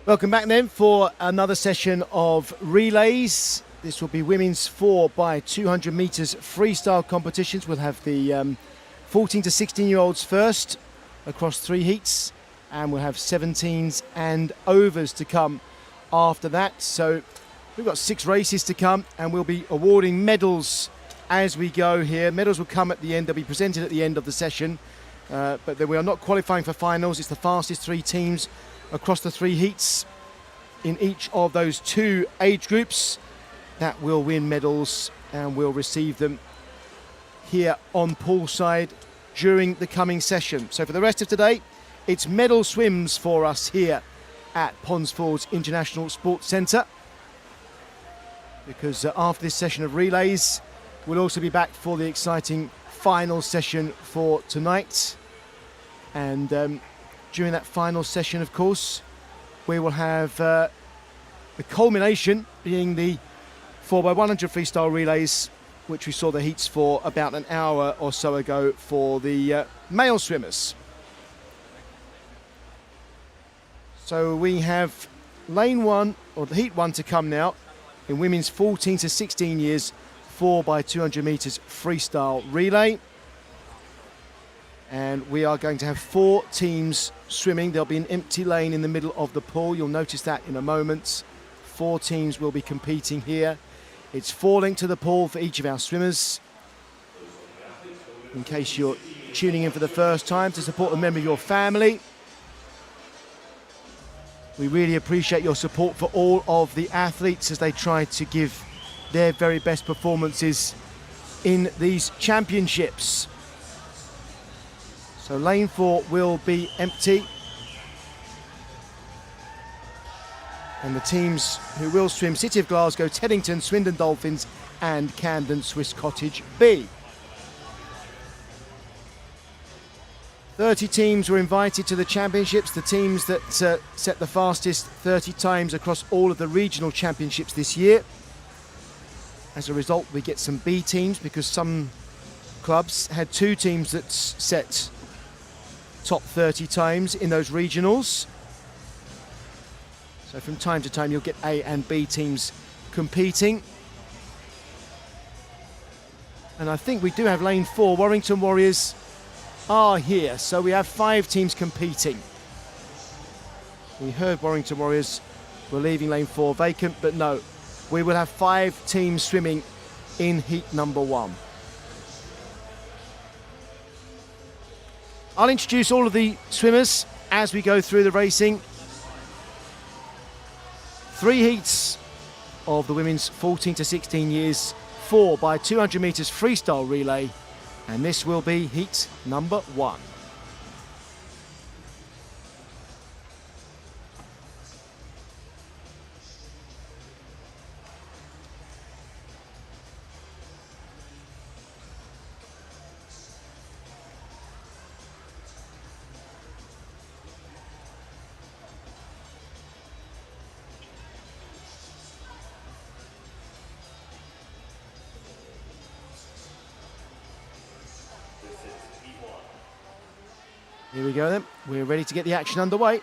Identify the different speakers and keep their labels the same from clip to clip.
Speaker 1: Welcome back then for another session of relays. This will be women's 4x200 metres freestyle competitions. We'll have the 14 to 16-year-olds first across 3 heats, and we'll have 17s and overs to come after that. So we've got 6 races to come, and we'll be awarding medals as we go here. Medals will come at the end. They'll be presented at the end of the session, but we are not qualifying for finals. It's the fastest 3 teams across the 3 heats in each of those 2 age groups that will win medals, and will receive them here on poolside during the coming session. So for the rest of today, it's medal swims for us here at Ponsford's International Sports Centre, because after this session of relays, we'll also be back for the exciting final session for tonight. And during that final session, of course, we will have the culmination being the 4x100 freestyle relays, which we saw the heats for about an hour or so ago for the male swimmers. So we have lane 1, or the heat 1, to come now in women's 14 to 16 years 4x200 metres freestyle relay. And we are going to have 4 teams swimming. There'll be an empty lane in the middle of the pool. You'll notice that in a moment. 4 teams will be competing here. It's 4 lengths to the pool for each of our swimmers. In case you're tuning in for the first time, to support a member of your family. We really appreciate your support for all of the athletes as they try to give their very best performances in these championships. So lane 4 will be empty. And the teams who will swim: City of Glasgow, Teddington, Swindon Dolphins and Camden Swiss Cottage B. 30 teams were invited to the championships. The teams that set the fastest 30 times across all of the regional championships this year. As a result, we get some B teams, because some clubs had 2 teams that set top 30 times in those regionals. So from time to time you'll get A and B teams competing. And I think we do have lane 4. Warrington Warriors are here, so we have 5 teams competing. We heard Warrington Warriors were leaving lane 4 vacant, but no, we will have 5 teams swimming in heat number 1. I'll introduce all of the swimmers as we go through the racing. 3 heats of the women's 14 to 16 years 4x200 metres freestyle relay, and this will be heat number 1. Here we go then, we're ready to get the action underway.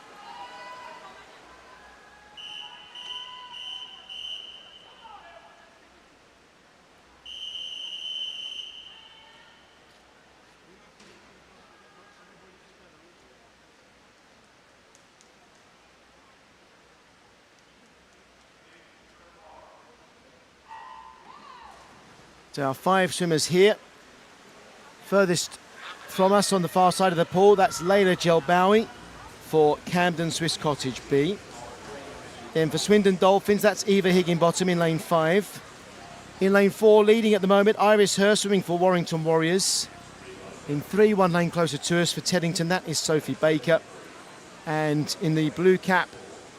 Speaker 1: So our 5 swimmers here. Furthest from us on the far side of the pool, that's Layla Jelbawi for Camden Swiss Cottage B. Then for Swindon Dolphins, that's Eva Higginbottom in lane 5. In lane 4, leading at the moment, Iris Hurst swimming for Warrington Warriors. In 3, 1 lane closer to us for Teddington, that is Sophie Baker. And in the blue cap,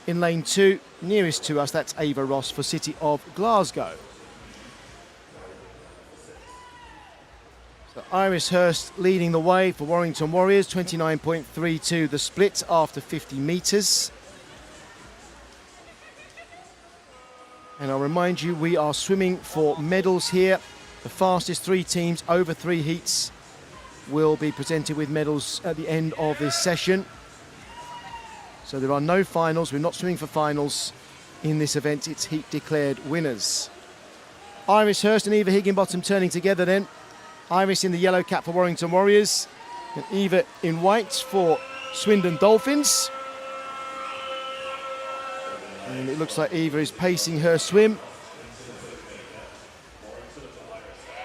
Speaker 1: in lane 2, nearest to us, that's Ava Ross for City of Glasgow. Iris Hurst leading the way for Warrington Warriors, 29.32 the split after 50 metres. And I'll remind you, we are swimming for medals here. The fastest 3 teams over 3 heats will be presented with medals at the end of this session. So there are no finals. We're not swimming for finals in this event. It's heat declared winners. Iris Hurst and Eva Higginbottom turning together then. Iris in the yellow cap for Warrington Warriors and Eva in white for Swindon Dolphins. And it looks like Eva is pacing her swim.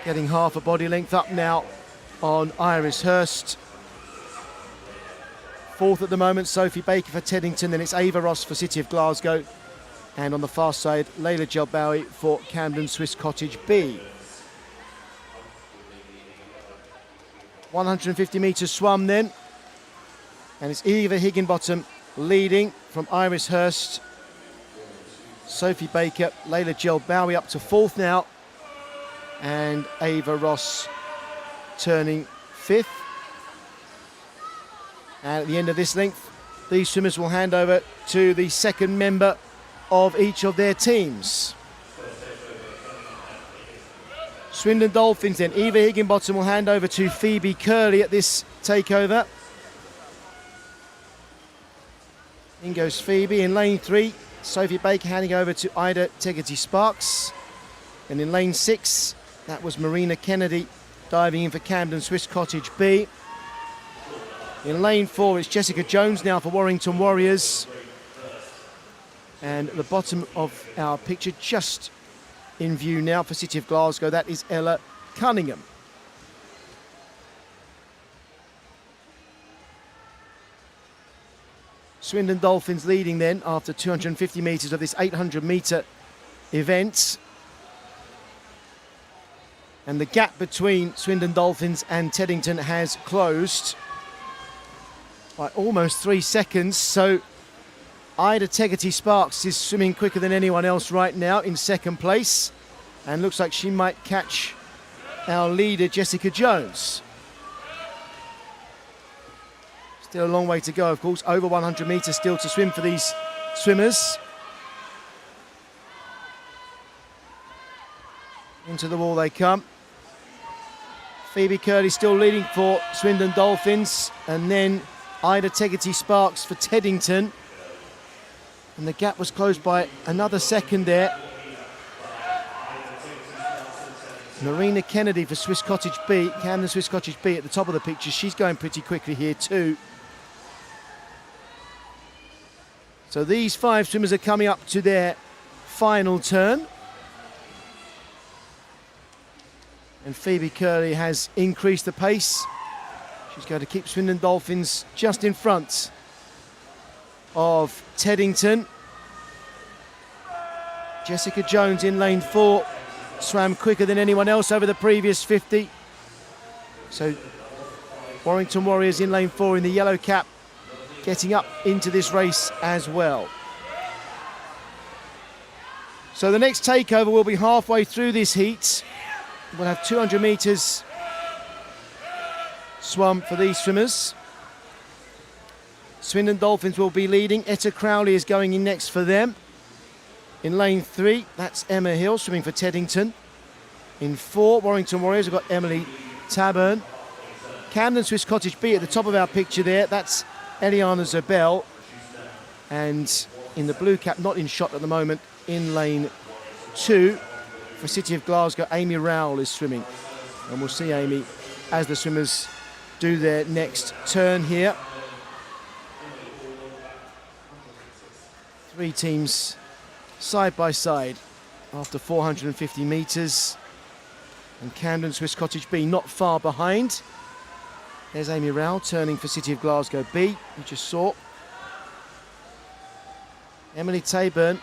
Speaker 1: Getting half a body length up now on Iris Hurst. Fourth at the moment, Sophie Baker for Teddington. Then it's Ava Ross for City of Glasgow. And on the far side, Layla Jelbawi for Camden Swiss Cottage B. 150 metres swum then. And it's Eva Higginbottom leading from Iris Hurst. Sophie Baker, Layla Jelbawi up to fourth now. And Ava Ross turning fifth. And at the end of this length, these swimmers will hand over to the second member of each of their teams. Swindon Dolphins then. Eva Higginbottom will hand over to Phoebe Curley at this takeover. In goes Phoebe in lane 3. Sophie Baker handing over to Ida Tegerty-Sparks. And in lane 6, that was Marina Kennedy diving in for Camden Swiss Cottage B. In lane 4, it's Jessica Jones now for Warrington Warriors. And at the bottom of our picture, just in view now for City of Glasgow, that is Ella Cunningham. Swindon Dolphins leading then after 250 metres of this 800-metre event. And the gap between Swindon Dolphins and Teddington has closed by almost 3 seconds. So Ida Tegerty-Sparks is swimming quicker than anyone else right now in second place. And looks like she might catch our leader, Jessica Jones. Still a long way to go, of course. Over 100 metres still to swim for these swimmers. Into the wall they come. Phoebe Curley still leading for Swindon Dolphins. And then Ida Tegerty-Sparks for Teddington. And the gap was closed by another second there. Marina Kennedy for Swiss Cottage B, Camden Swiss Cottage B at the top of the picture. She's going pretty quickly here too. So these 5 swimmers are coming up to their final turn. And Phoebe Curley has increased the pace. She's going to keep Swindon Dolphins just in front of Teddington. Jessica Jones in lane 4 swam quicker than anyone else over the previous 50. So Warrington Warriors in lane 4 in the yellow cap, getting up into this race as well. So the next takeover will be halfway through this heat. We'll have 200 metres swum for these swimmers. Swindon Dolphins will be leading. Etta Crowley is going in next for them. In lane 3, that's Emma Hill swimming for Teddington. In 4, Warrington Warriors have got Emily Taburn. Camden Swiss Cottage B at the top of our picture there, that's Eliana Zabel. And in the blue cap, not in shot at the moment, in lane 2, for City of Glasgow, Amy Rowell is swimming. And we'll see Amy as the swimmers do their next turn here. 3 teams side by side after 450 metres. And Camden Swiss Cottage B not far behind. There's Amy Rowell turning for City of Glasgow B, you just saw. Emily Taburn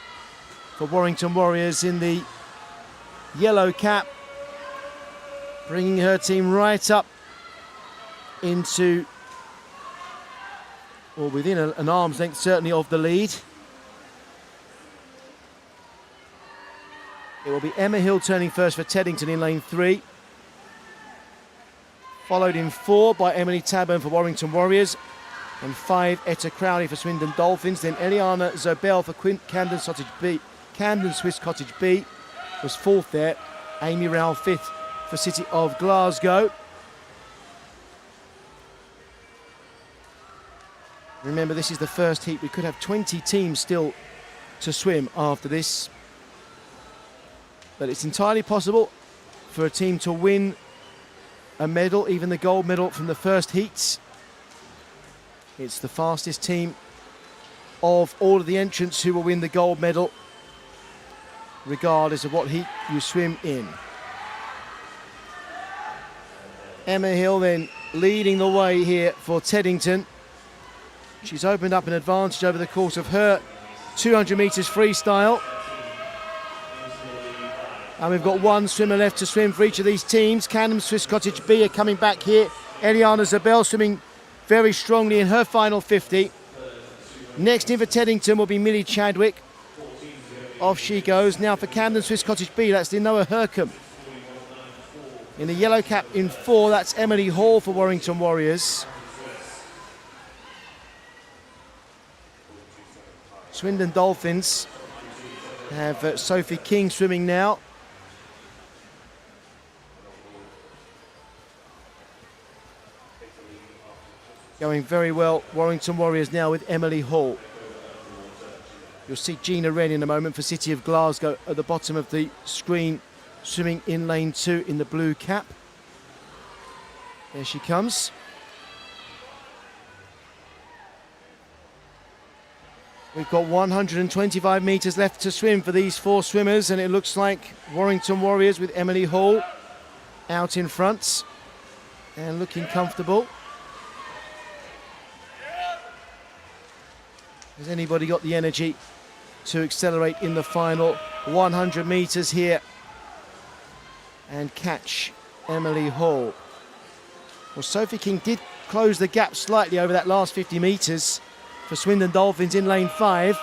Speaker 1: for Warrington Warriors in the yellow cap, bringing her team right up into, or within an arm's length certainly of the lead. It will be Emma Hill turning first for Teddington in lane 3. Followed in 4 by Emily Taburn for Warrington Warriors. And 5, Etta Crowley for Swindon Dolphins. Then Eliana Zobel for Camden Swiss Cottage B was 4th there. Amy Rowell 5th for City of Glasgow. Remember, this is the first heat. We could have 20 teams still to swim after this. But it's entirely possible for a team to win a medal, even the gold medal from the first heats. It's the fastest team of all of the entrants who will win the gold medal, regardless of what heat you swim in. Emma Hill then leading the way here for Teddington. She's opened up an advantage over the course of her 200 metres freestyle. And we've got one swimmer left to swim for each of these teams. Camden Swiss Cottage B are coming back here. Eliana Zabel swimming very strongly in her final 50. Next in for Teddington will be Millie Chadwick. Off she goes. Now for Camden Swiss Cottage B, that's Linoa Hercombe. In the yellow cap in 4, that's Emily Hall for Warrington Warriors. Swindon Dolphins have Sophie King swimming now. Going very well, Warrington Warriors now with Emily Hall. You'll see Gina Wren in a moment for City of Glasgow at the bottom of the screen, swimming in lane 2 in the blue cap. There she comes. We've got 125 metres left to swim for these 4 swimmers, and it looks like Warrington Warriors with Emily Hall out in front and looking comfortable. Has anybody got the energy to accelerate in the final 100 metres here and catch Emily Hall? Well, Sophie King did close the gap slightly over that last 50 metres for Swindon Dolphins in lane 5.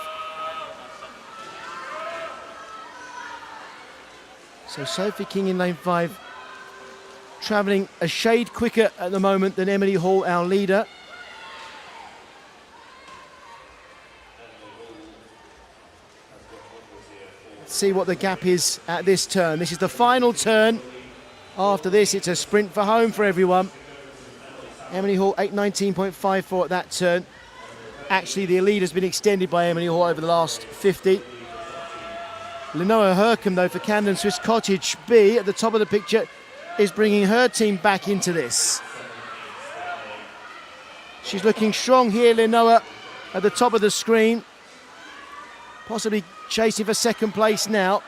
Speaker 1: So Sophie King in lane 5, travelling a shade quicker at the moment than Emily Hall, our leader. Let's see what the gap is at this turn. This is the final turn. After this, it's a sprint for home for everyone. Emily Hall, 8:19.54 at that turn. Actually, the lead has been extended by Emily Hall over the last 50. Linoa Hercombe, though, for Camden Swiss Cottage B, at the top of the picture, is bringing her team back into this. She's looking strong here, Linoa, at the top of the screen. Possibly chasing for second place now.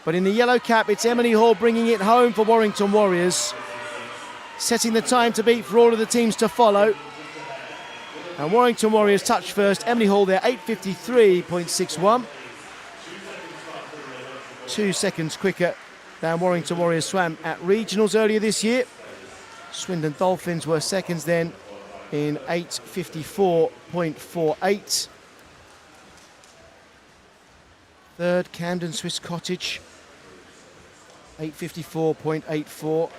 Speaker 1: But in the yellow cap, it's Emily Hall bringing it home for Warrington Warriors. Setting the time to beat for all of the teams to follow. And Warrington Warriors touch first. Emily Hall there, 8:53.61. 2 seconds quicker than Warrington Warriors swam at regionals earlier this year. Swindon Dolphins were seconds then in 8:54.48. Third, Camden Swiss Cottage, 8:54.84.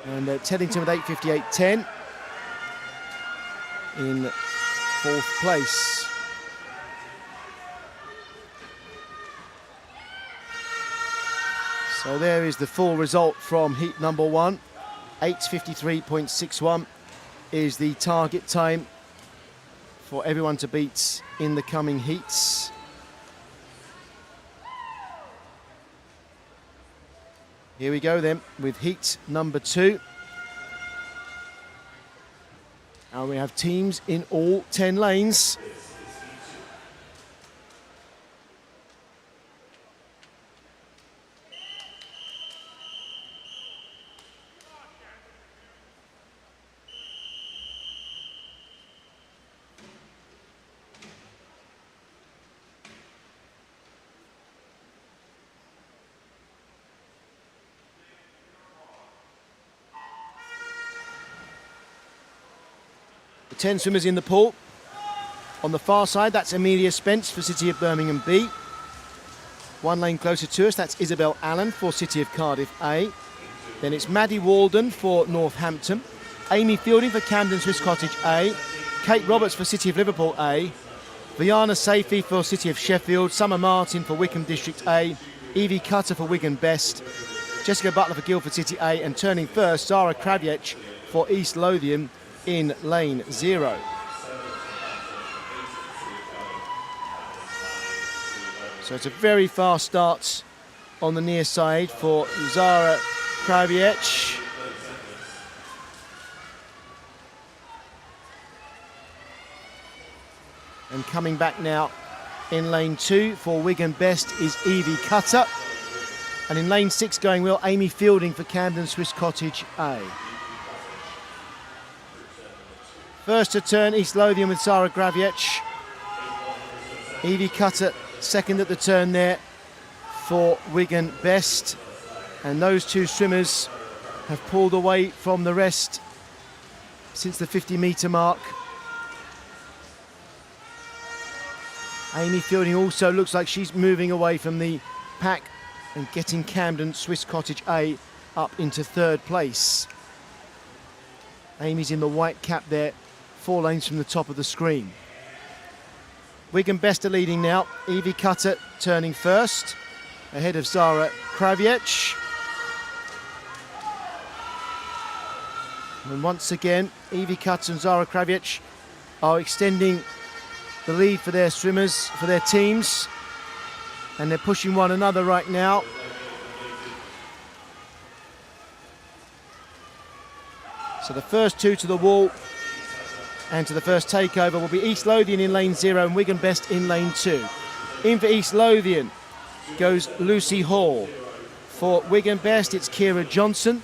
Speaker 1: And Teddington with 8:58.10 in 4th place. So there is the full result from heat number 1. 8:53.61 is the target time for everyone to beat in the coming heats. Here we go then with heat number 2. And we have teams in all 10 lanes. The 10 swimmers in the pool. On the far side, that's Amelia Spence for City of Birmingham B. One lane closer to us, that's Isabel Allen for City of Cardiff A. Then it's Maddie Walden for Northampton. Amy Fielding for Camden Swiss Cottage A. Kate Roberts for City of Liverpool A. Viana Safi for City of Sheffield. Summer Martin for Wickham District A. Evie Cutter for Wigan Best. Jessica Butler for Guildford City A, and turning first, Zara Kraviec for East Lothian in lane 0. So it's a very fast start on the near side for Zara Kraviec. And coming back now in lane 2 for Wigan Best is Evie Cutter. And in lane 6 going well, Amy Fielding for Camden Swiss Cottage A. First to turn, East Lothian with Zara Kraviec. Evie Cutter second at the turn there for Wigan Best. And those two swimmers have pulled away from the rest since the 50-metre mark. Amy Fielding also looks like she's moving away from the pack and getting Camden Swiss Cottage A up into 3rd place. Amy's in the white cap there, 4 lanes from the top of the screen. Wigan Best are leading now. Evie Cutter turning first, ahead of Zara Kraviec. And once again, Evie Cutter and Zara Kraviec are extending the lead for their swimmers, for their teams. And they're pushing one another right now. So the first two to the wall and to the first takeover will be East Lothian in lane 0 and Wigan Best in lane 2. In for East Lothian goes Lucy Hall. For Wigan Best, it's Kira Johnson.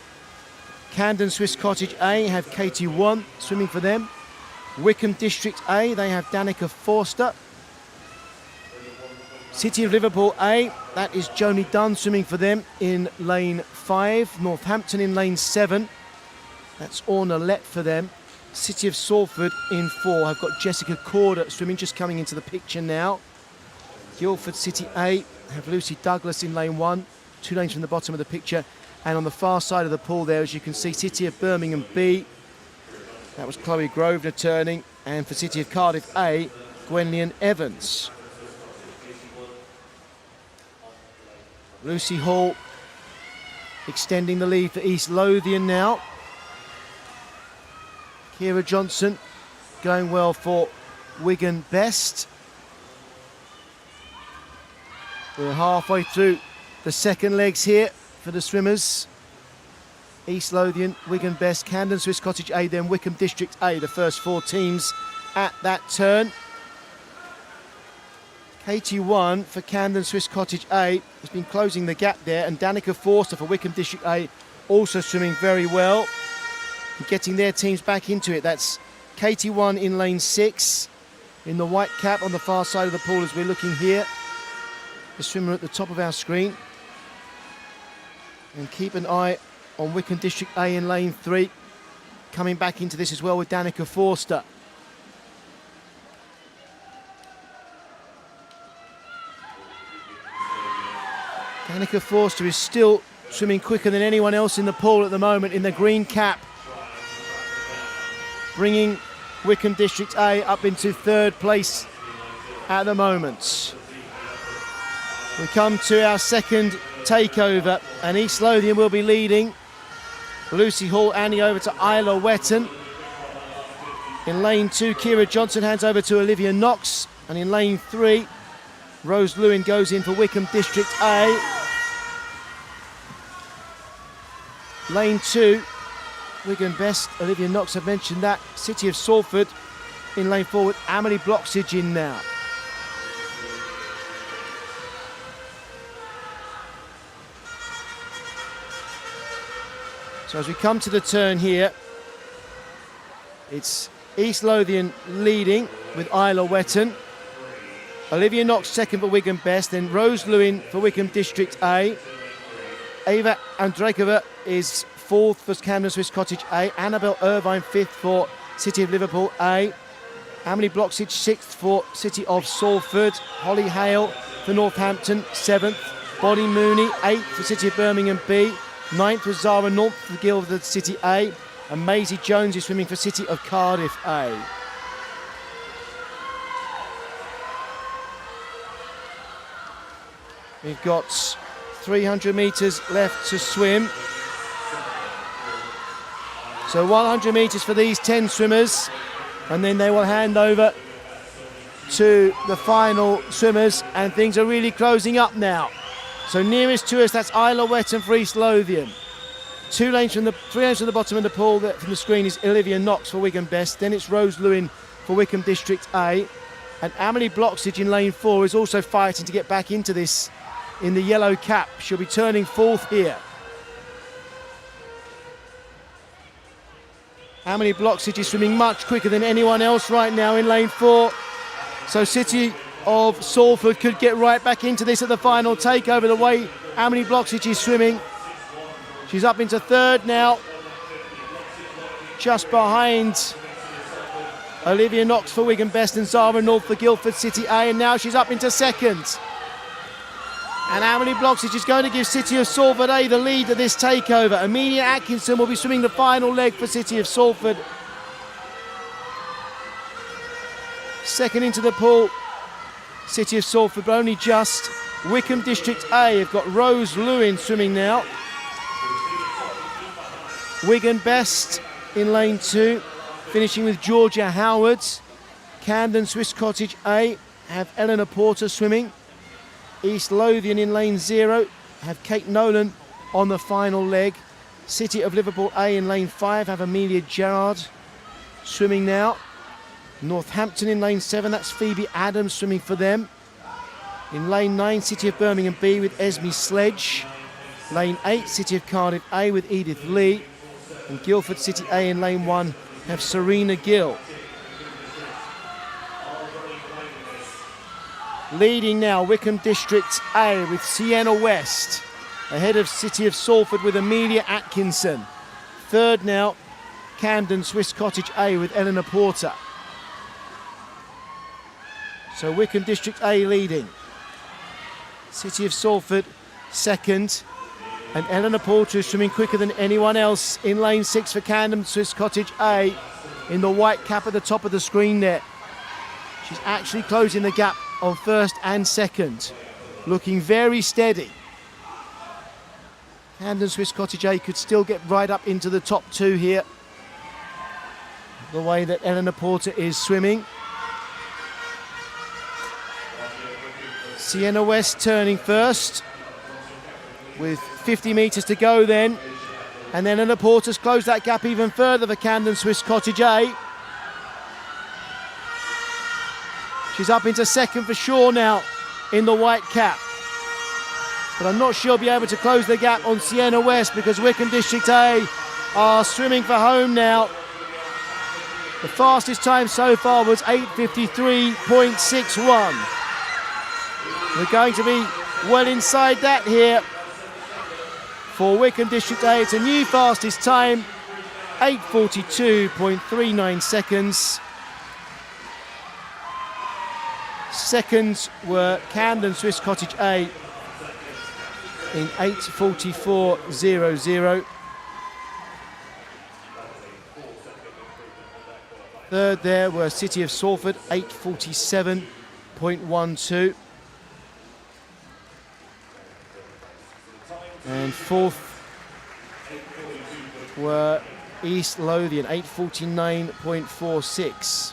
Speaker 1: Camden Swiss Cottage A have Katie Wan swimming for them. Wickham District A, they have Danica Forster. City of Liverpool A, that is Joni Dunn swimming for them in lane 5. Northampton in lane 7, that's Orna Lett for them. City of Salford in 4, I've got Jessica Corder swimming, just coming into the picture now. Guildford City A have Lucy Douglas in lane 1, 2 lanes from the bottom of the picture. And on the far side of the pool there, as you can see, City of Birmingham B, that was Chloe Grosvenor turning. And for City of Cardiff A, Gwenlyan Evans. Lucy Hall extending the lead for East Lothian now. Kira Johnson going well for Wigan Best. We're halfway through the second legs here for the swimmers. East Lothian, Wigan Best, Camden Swiss Cottage A, then Wickham District A, the first 4 teams at that turn. Katie Wan for Camden Swiss Cottage A has been closing the gap there, and Danica Forster for Wickham District A also swimming very well and getting their teams back into it. That's Katie Wan in lane 6 in the white cap on the far side of the pool as we're looking here. The swimmer at the top of our screen. And keep an eye on Wickham District A in lane 3, coming back into this as well with Danica Forster. Danica Forster is still swimming quicker than anyone else in the pool at the moment in the green cap, bringing Wickham District A up into 3rd place at the moment. We come to our second takeover, and East Lothian will be leading. Lucy Hall handing over to Isla Wetton. In lane 2, Kira Johnson hands over to Olivia Knox. And in lane 3, Rose Lewin goes in for Wickham District A. Lane 2, Wigan Best, Olivia Knox, I've mentioned that. City of Salford in lane 4 with Amelie Bloxage in now. So as we come to the turn here, it's East Lothian leading with Isla Wetton. Olivia Knox second for Wigan Best, then Rose Lewin for Wickham District A. Ava Andrekova is 4th for Camden Swiss Cottage A. Annabelle Irvine 5th for City of Liverpool A. Amelie Bloxage 6th for City of Salford. Holly Hale for Northampton 7th. Bonnie Mooney 8th for City of Birmingham B. 9th was Zara North for Guildford City A, and Maisie Jones is swimming for City of Cardiff A. We've got 300 metres left to swim. So 100 metres for these 10 swimmers, and then they will hand over to the final swimmers, and things are really closing up now. So nearest to us, that's Isla Wetton for East Lothian. 3 lanes from the bottom of the pool from the screen is Olivia Knox for Wigan Best. Then it's Rose Lewin for Wickham District A. And Amelie Bloxage in lane 4 is also fighting to get back into this in the yellow cap. She'll be turning 4th here. Amelie Bloxage is swimming much quicker than anyone else right now in lane 4. So City of Salford could get right back into this at the final takeover the way Amelie Bloxage is swimming. She's up into 3rd now, just behind Olivia Knox for Wigan Best and Zara North for Guildford City A, and now she's up into 2nd. And Amelie Bloxage is going to give City of Salford A the lead at this takeover. Amelia Atkinson will be swimming the final leg for City of Salford. 2nd into the pool, City of Salford, but only just. Wickham District A have got Rose Lewin swimming now. Wigan Best in lane 2, finishing with Georgia Howard. Camden Swiss Cottage A have Eleanor Porter swimming. East Lothian in lane 0 have Kate Nolan on the final leg. City of Liverpool A in lane 5 have Amelia Gerard swimming now. Northampton in lane 7, that's Phoebe Adams swimming for them. In lane 9, City of Birmingham B with Esme Sledge. Lane 8, City of Cardiff A with Edith Lee. And Guildford City A in lane 1 have Serena Gill. Leading now, Wickham District A with Sienna West. Ahead of City of Salford with Amelia Atkinson. 3rd now, Camden Swiss Cottage A with Eleanor Porter. So Wickham District A leading. City of Salford 2nd. And Eleanor Porter is swimming quicker than anyone else in lane 6 for Camden Swiss Cottage A in the white cap at the top of the screen there. She's actually closing the gap on 1st and 2nd. Looking very steady. Camden Swiss Cottage A could still get right up into the top 2 here. The way that Eleanor Porter is swimming. Sienna West turning 1st. With 50 metres to go then. And then Eleanor Porter's closed that gap even further for Camden Swiss Cottage A. She's up into 2nd for sure now in the white cap. But I'm not sure she'll be able to close the gap on Sienna West because Wickham District A are swimming for home now. The fastest time so far was 8:53.61. We're going to be well inside that here. For Wickham District A, it's a new fastest time, 8:42.39 seconds. Seconds were Camden Swiss Cottage A in 8:44.00. 3rd there were City of Salford, 8:47.12. And 4th were East Lothian, 8:49.46.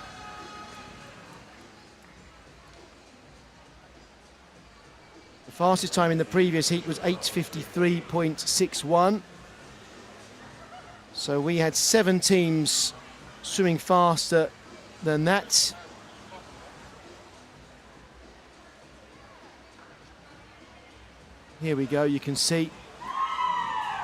Speaker 1: The fastest time in the previous heat was 8:53.61. So we had 7 teams swimming faster than that. Here we go, you can see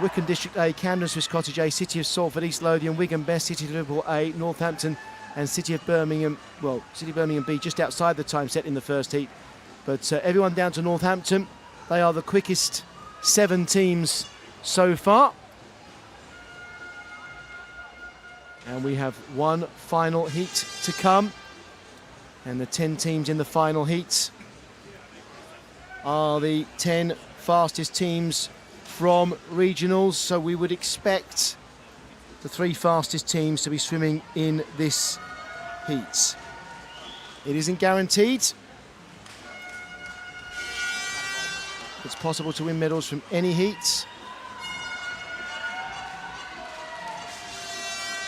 Speaker 1: Wickham District A, Camden Swiss Cottage A, City of Salford, East Lothian, Wigan Best, City of Liverpool A, Northampton and City of Birmingham, well, City of Birmingham B just outside the time set in the first heat. But everyone down to Northampton. They are the quickest 7 teams so far. And we have one final heat to come. And the 10 teams in the final heat are the 10 fastest teams from regionals, so we would expect the 3 fastest teams to be swimming in this heat. It isn't guaranteed, It's possible to win medals from any heat.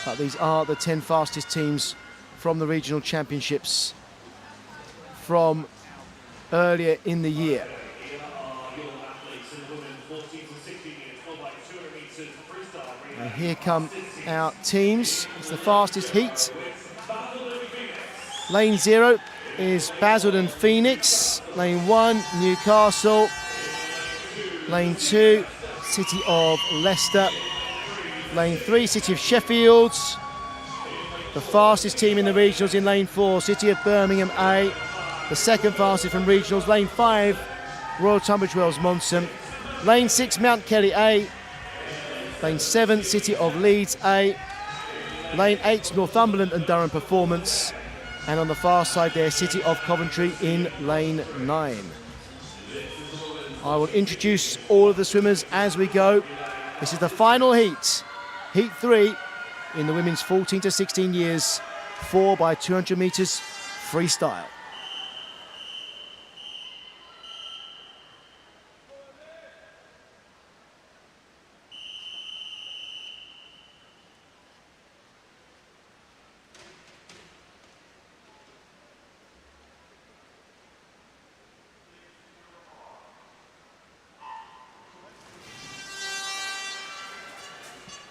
Speaker 1: But these are the 10 fastest teams from the regional championships from earlier in the year. And here come our teams. It's the fastest heat. Lane 0 is Basildon Phoenix. Lane 1, Newcastle. Lane 2, City of Leicester. Lane 3, City of Sheffield. The fastest team in the regionals in lane 4, City of Birmingham A. The second fastest from regionals, lane 5, Royal Tunbridge Wells Monson. Lane 6, Mount Kelly A. Lane 7, City of Leeds A. Lane 8, Northumberland and Durham Performance. And on the far side there, City of Coventry in lane 9. I will introduce all of the swimmers as we go. This is the final heat, heat 3 in the women's 14 to 16 years, 4 by 200 metres freestyle.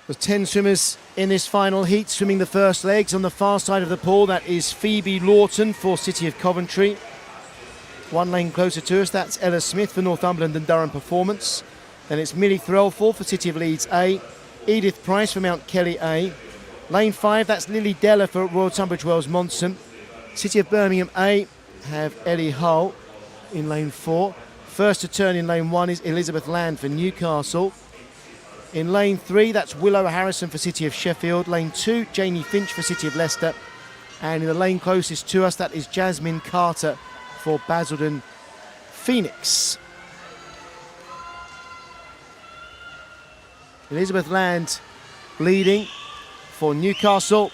Speaker 1: There's 10 swimmers in this final heat swimming the first legs. On the far side of the pool, that is Phoebe Lawton for City of Coventry. One lane closer to us, that's Ella Smith for Northumberland and Durham Performance. Then it's Millie Threlfall for City of Leeds A. Edith Price for Mount Kelly A. Lane 5, that's Lily Della for Royal Tunbridge Wells Monson. City of Birmingham A have Ellie Hull in lane 4. First to turn in lane 1 is Elizabeth Land for Newcastle. In lane 3, that's Willow Harrison for City of Sheffield. Lane 2, Janie Finch for City of Leicester. And in the lane closest to us, that is Jasmine Carter for Basildon Phoenix. Elizabeth Land leading for Newcastle.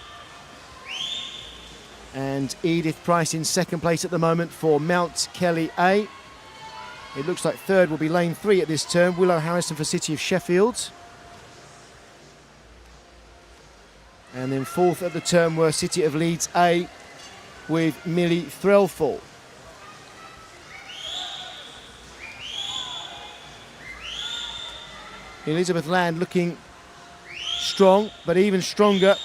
Speaker 1: And Edith Price in second place at the moment for Mount Kelly A. It looks like third will be lane 3 at this turn, Willow Harrison for City of Sheffield. And then fourth at the turn were City of Leeds A with Millie Threlfall. Elizabeth Land looking strong, but even stronger.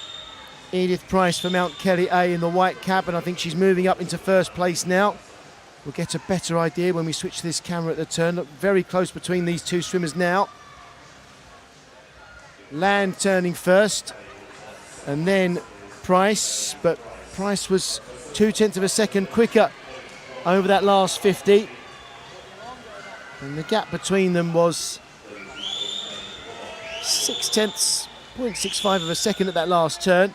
Speaker 1: Edith Price for Mount Kelly A in the white cap, and I think she's moving up into first place now. We'll get a better idea when we switch this camera at the turn. Look very close between these two swimmers now. Land turning first, and then Price, but Price was 0.2 of a second quicker over that last 50. And the gap between them was 0.65 of a second at that last turn.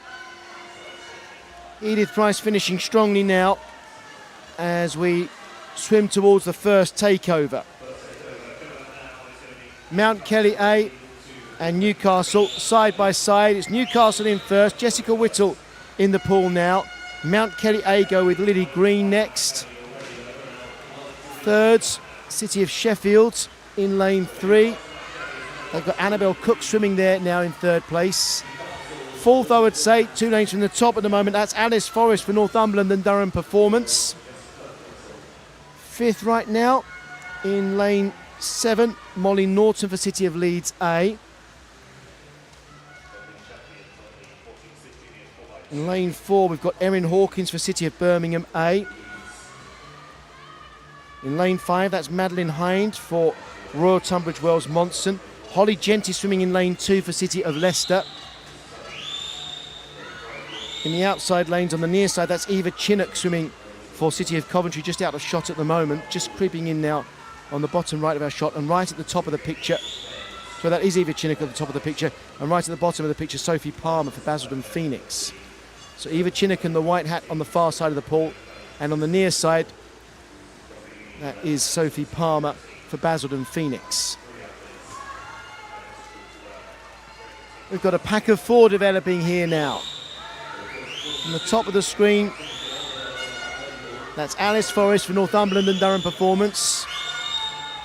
Speaker 1: Edith Price finishing strongly now as we swim towards the first takeover. Mount Kelly A and Newcastle side by side. It's Newcastle in first, Jessica Whittle in the pool now. Mount Kelly A go with Lily Green next. Third, City of Sheffield in lane 3. They've got Annabelle Cook swimming there now in third place. Fourth, I would say, 2 lanes from the top at the moment, that's Alice Forrest for Northumberland and Durham Performance. Fifth right now in lane 7, Molly Norton for City of Leeds A. In lane 4, we've got Erin Hawkins for City of Birmingham A. In lane 5, that's Madeline Hind for Royal Tunbridge Wells Monson. Holly Genty swimming in lane 2 for City of Leicester. In the outside lanes on the near side, that's Eva Chinnock swimming for City of Coventry, just out of shot at the moment, just creeping in now on the bottom right of our shot, and right at the top of the picture. So that is Eva Chinnock at the top of the picture, and right at the bottom of the picture, Sophie Palmer for Basildon Phoenix. So Eva Chinnock in the white hat on the far side of the pool, and on the near side, that is Sophie Palmer for Basildon Phoenix. We've got a pack of 4 developing here now. On the top of the screen, that's Alice Forrest for Northumberland and Durham Performance.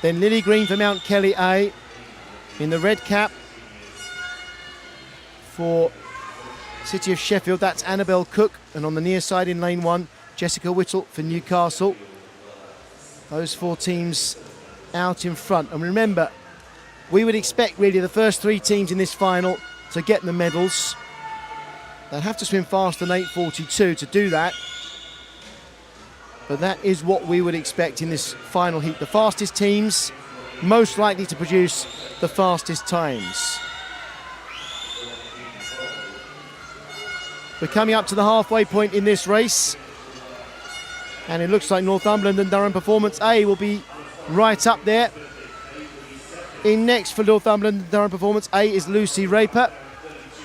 Speaker 1: Then Lily Green for Mount Kelly A. In the red cap for City of Sheffield, that's Annabelle Cook. And on the near side in lane 1, Jessica Whittle for Newcastle. Those 4 teams out in front. And remember, we would expect really the first 3 teams in this final to get the medals. They'll have to swim faster than 8:42 to do that. But that is what we would expect in this final heat. The fastest teams most likely to produce the fastest times. We're coming up to the halfway point in this race. And it looks like Northumberland and Durham Performance A will be right up there. In next for Northumberland and Durham Performance A is Lucy Raper.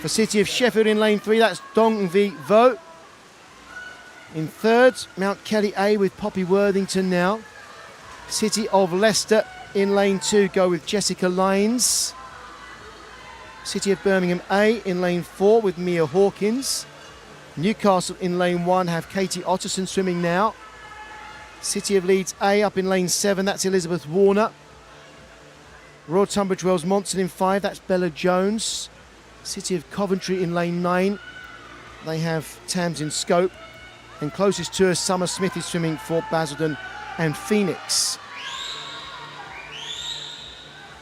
Speaker 1: For City of Sheffield in lane 3, that's Dong V Vo. In third, Mount Kelly A with Poppy Worthington now. City of Leicester in lane 2 go with Jessica Lyons. City of Birmingham A in lane 4 with Mia Hawkins. Newcastle in lane 1 have Katie Otterson swimming now. City of Leeds A up in lane 7, that's Elizabeth Warner. Royal Tunbridge Wells Monson in 5, that's Bella Jones. City of Coventry in lane 9, they have Tamsin Scope. And closest to us, Summer Smith is swimming for Basildon and Phoenix.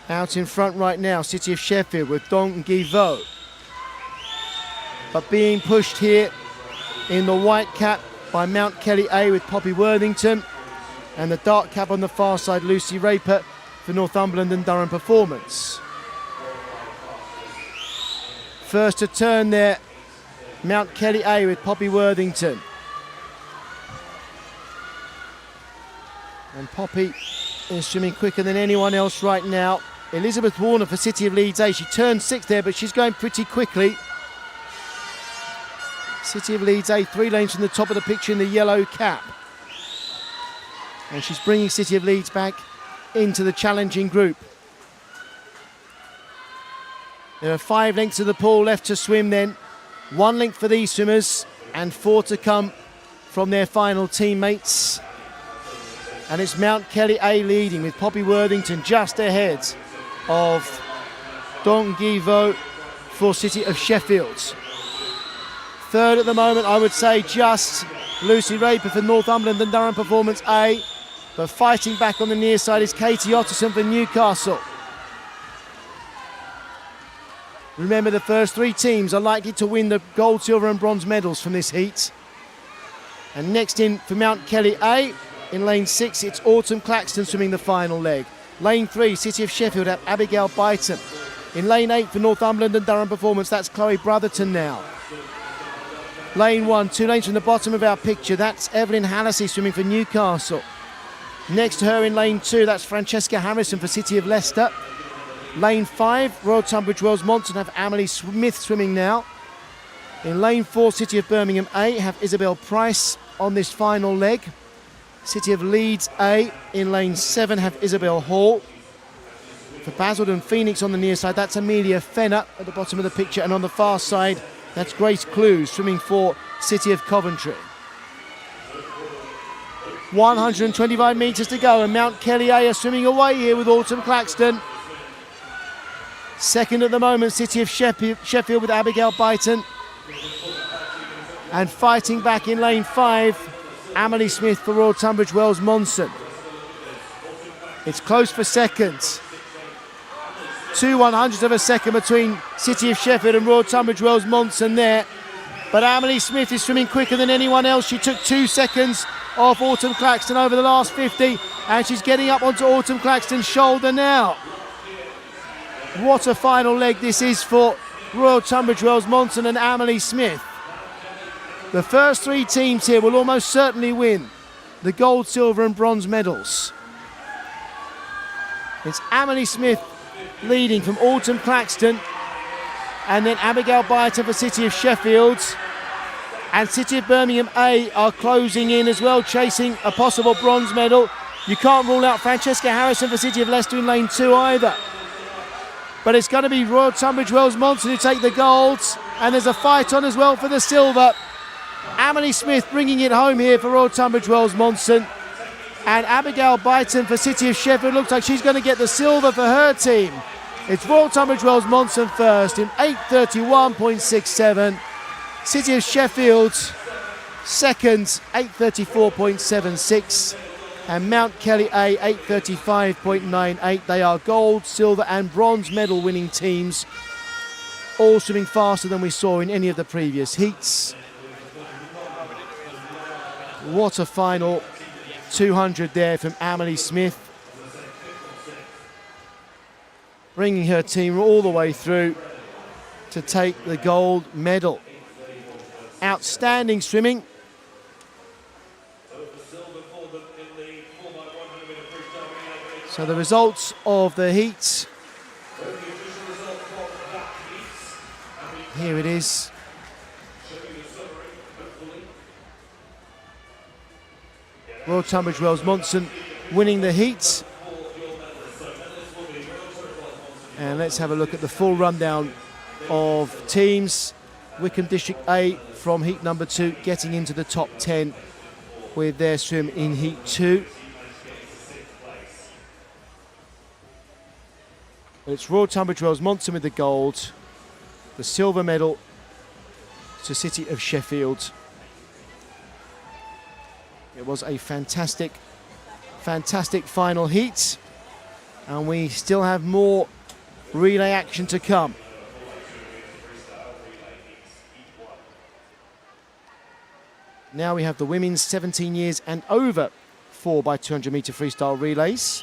Speaker 1: Out in front right now, City of Sheffield with Dong Guivo. But being pushed here in the white cap by Mount Kelly A with Poppy Worthington. And the dark cap on the far side, Lucy Raper for Northumberland and Durham Performance. First to turn there, Mount Kelly A with Poppy Worthington. And Poppy is swimming quicker than anyone else right now. Elizabeth Warner for City of Leeds A. She turned 6th there, but she's going pretty quickly. City of Leeds A, 3 lanes from the top of the picture in the yellow cap. And she's bringing City of Leeds back into the challenging group. There are 5 lengths of the pool left to swim then. 1 length for these swimmers and 4 to come from their final teammates. And it's Mount Kelly A leading with Poppy Worthington just ahead of Dong Guivo for City of Sheffield. Third at the moment, I would say just Lucy Raper for Northumberland and Durham Performance A. But fighting back on the near side is Katie Otterson for Newcastle. Remember, the first 3 teams are likely to win the gold, silver and bronze medals from this heat. And next in for Mount Kelly A, in lane 6, it's Autumn Claxton swimming the final leg. Lane 3, City of Sheffield have Abigail Byton. In lane 8 for Northumberland and Durham Performance, that's Chloe Brotherton now. Lane 1, 2 lanes from the bottom of our picture, that's Evelyn Hallisey swimming for Newcastle. Next to her in lane 2, that's Francesca Harrison for City of Leicester. Lane 5, Royal Tunbridge Wells Monson have Emily Smith swimming now. In lane 4, City of Birmingham A have Isabel Price on this final leg. City of Leeds A in lane 7 have Isabel Hall. For Basildon Phoenix on the near side, that's Amelia Fenner at the bottom of the picture. And on the far side, that's Grace Clues swimming for City of Coventry. 125 metres to go, and Mount Kelly A are swimming away here with Autumn Claxton. Second at the moment, City of Sheffield with Abigail Byton. And fighting back in lane 5, Emily Smith for Royal Tunbridge Wells Monson. It's close for seconds. 2/100ths of a second between City of Sheffield and Royal Tunbridge Wells Monson there. But Emily Smith is swimming quicker than anyone else. She took 2 seconds off Autumn Claxton over the last 50, and she's getting up onto Autumn Claxton's shoulder now. What a final leg this is for Royal Tunbridge Wells Monson and Emily Smith. The first 3 teams here will almost certainly win the gold, silver and bronze medals. It's Emily Smith leading from Autumn Claxton, and then Abigail Byton for City of Sheffield. And City of Birmingham A are closing in as well, chasing a possible bronze medal. You can't rule out Francesca Harrison for City of Leicester in lane 2 either. But it's going to be Royal Tunbridge Wells Monson who take the golds, and there's a fight on as well for the silver. Emily Smith bringing it home here for Royal Tunbridge Wells Monson, And Abigail Byton for City of Sheffield looks like she's going to get the silver for her team. It's Royal Tunbridge Wells Monson first in 8:31.67. City of Sheffield second, 8:34.76. And Mount Kelly A, 8:35.98. They are gold, silver and bronze medal winning teams, all swimming faster than we saw in any of the previous heats. What a final 200 there from Emily Smith, bringing her team all the way through to take the gold medal. Outstanding swimming. So the results of the heats, here it is. Royal Tunbridge Wells Monson winning the heats. And let's have a look at the full rundown of teams. Wickham District A from heat number 2 getting into the top 10 with their swim in heat 2. It's Royal Tunbridge Wells Monson with the gold, the silver medal to City of Sheffield. It was a fantastic final heat, and we still have more relay action to come. Now we have the women's 17 years and over 4x200 metre freestyle relays.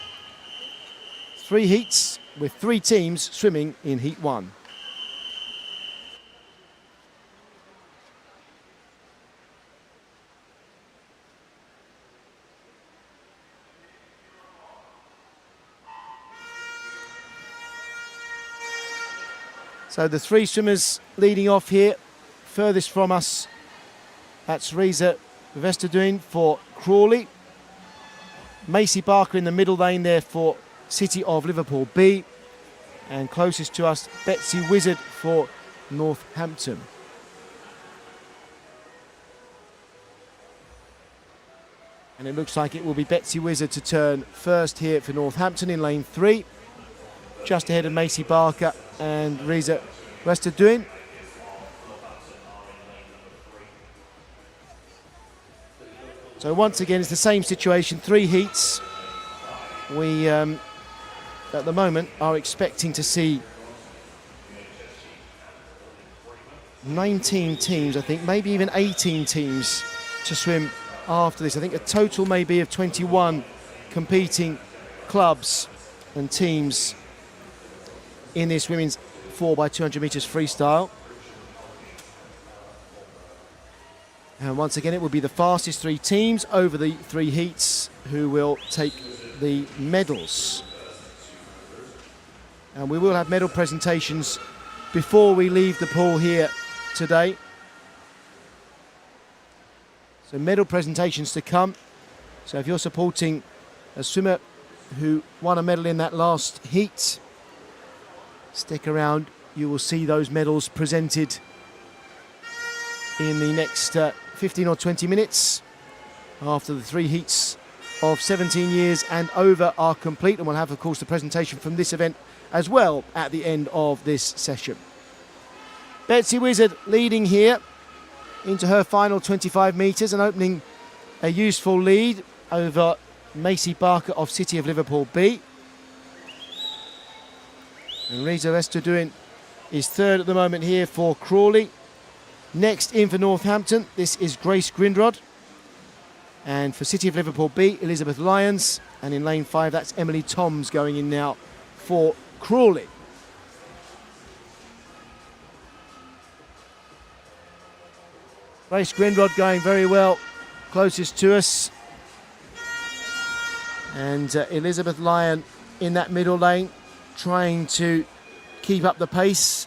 Speaker 1: 3 heats with 3 teams swimming in heat 1. So the 3 swimmers leading off here, furthest from us, that's Reza Vestaduin for Crawley. Macy Barker in the middle lane there for City of Liverpool B. And closest to us, Betsy Wizard for Northampton. And it looks like it will be Betsy Wizard to turn first here for Northampton in lane 3. Just ahead of Macy Barker and Reza Vestaduin. So once again, it's the same situation, 3 heats. We, at the moment, are expecting to see 19 teams, I think, maybe even 18 teams to swim after this. I think a total maybe of 21 competing clubs and teams in this women's 4x200 metres freestyle. And once again, it will be the fastest 3 teams over the 3 heats who will take the medals. And we will have medal presentations before we leave the pool here today. So medal presentations to come. So if you're supporting a swimmer who won a medal in that last heat, stick around. You will see those medals presented in the next 15 or 20 minutes after the 3 heats of 17 years and over are complete. And we'll have, of course, the presentation from this event as well at the end of this session. Betsy Wizard leading here into her final 25 metres and opening a useful lead over Macy Barker of City of Liverpool B. And Reza Vestaduin is third at the moment here for Crawley. Next in for Northampton, this is Grace Grindrod. And for City of Liverpool B, Elizabeth Lyons. And in lane 5, that's Emily Toms going in now for Crawley. Grace Grindrod going very well, closest to us. And Elizabeth Lyon in that middle lane, trying to keep up the pace.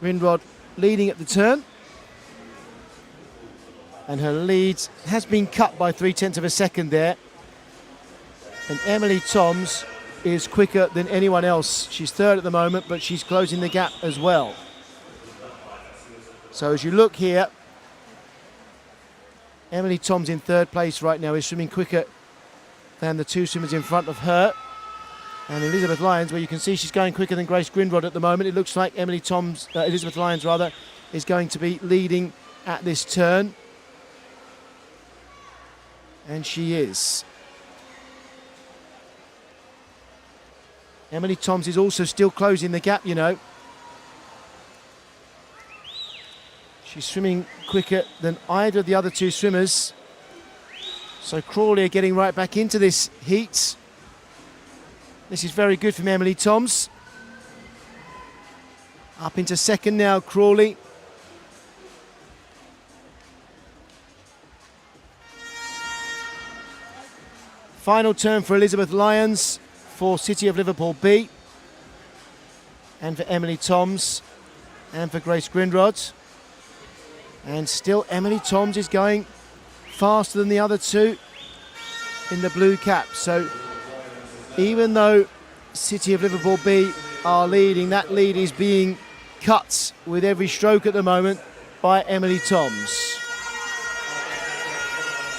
Speaker 1: Grindrod leading at the turn. And her lead has been cut by 0.3 of a second there. And Emily Toms is quicker than anyone else. She's third at the moment, but she's closing the gap as well. So as you look here, Emily Toms in third place right now is swimming quicker than the two swimmers in front of her. And Elizabeth Lyons, where you can see she's going quicker than Grace Grindrod at the moment. It looks like Elizabeth Lyons rather, is going to be leading at this turn. And she is. Emily Toms is also still closing the gap, you know. She's swimming quicker than either of the other two swimmers. So Crawley are getting right back into this heat. This is very good from Emily Toms. Up into second now, Crawley. Final turn for Elizabeth Lyons for City of Liverpool B. And for Emily Toms. And for Grace Grindrod. And still Emily Toms is going faster than the other two in the blue cap. So even though City of Liverpool B are leading, that lead is being cut with every stroke at the moment by Emily Toms.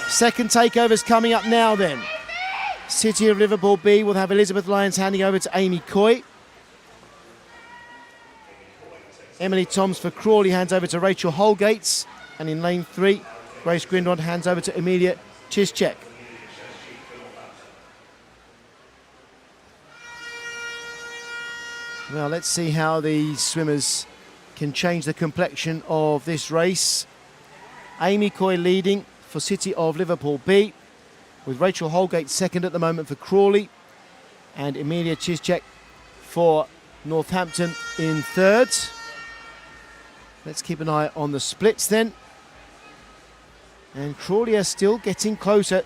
Speaker 1: Second takeover's coming up now then. City of Liverpool B will have Elizabeth Lyons handing over to Amy Coy. Emily Toms for Crawley hands over to Rachel Holgates. And in lane 3, Grace Grindrod hands over to Emilia Chischek. Well, let's see how the swimmers can change the complexion of this race. Amy Coy leading for City of Liverpool B, with Rachel Holgate second at the moment for Crawley, and Emilia Chischek for Northampton in third. Let's keep an eye on the splits then. And Crawley are still getting closer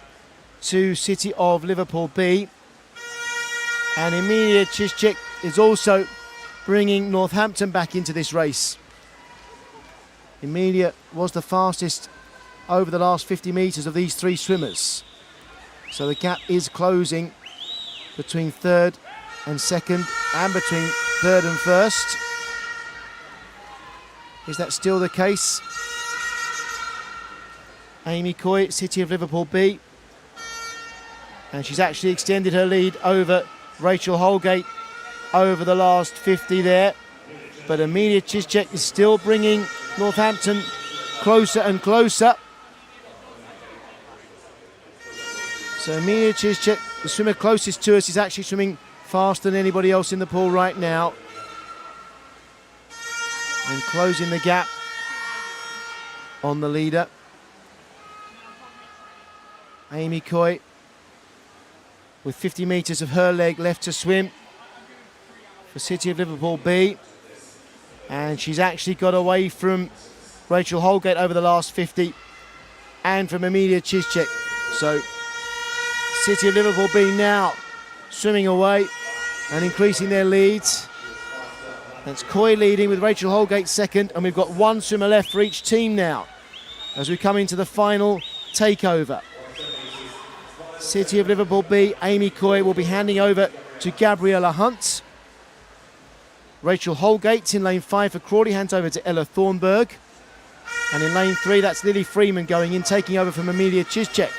Speaker 1: to City of Liverpool B. And Emilia Chischek is also bringing Northampton back into this race. Emilia was the fastest over the last 50 metres of these three swimmers. So the gap is closing between third and second, and between third and first. Is that still the case? Amy Coy, City of Liverpool B. And she's actually extended her lead over Rachel Holgate over the last 50 there. But Emilia Chischek is still bringing Northampton closer and closer. So Emilia Chischek, the swimmer closest to us, is actually swimming faster than anybody else in the pool right now. And closing the gap on the leader. Amy Coy with 50 metres of her leg left to swim for City of Liverpool B. And she's actually got away from Rachel Holgate over the last 50 and from Emilia Chischek. So City of Liverpool B now swimming away and increasing their leads. That's Coy leading with Rachel Holgate second, and we've got one swimmer left for each team now as we come into the final takeover. City of Liverpool B, Amy Coy will be handing over to Gabriella Hunt. Rachel Holgate in lane 5 for Crawley hands over to Ella Thornburg. And in lane 3, that's Lily Freeman going in, taking over from Emilia Chischek.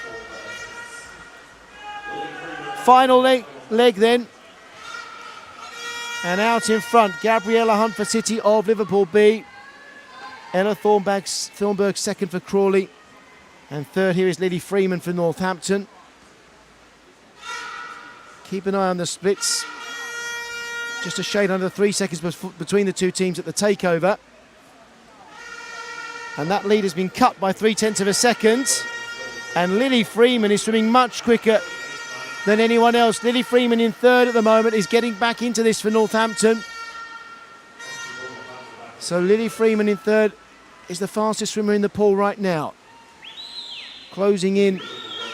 Speaker 1: Final leg then. And out in front, Gabriella Hunt for City of Liverpool B. Ella Thornburg second for Crawley. And third here is Lily Freeman for Northampton. Keep an eye on the splits. Just a shade under 3 seconds between the two teams at the takeover. And that lead has been cut by 0.3 of a second. And Lily Freeman is swimming much quicker than anyone else. Lily Freeman in third at the moment is getting back into this for Northampton. So Lily Freeman in third is the fastest swimmer in the pool right now. Closing in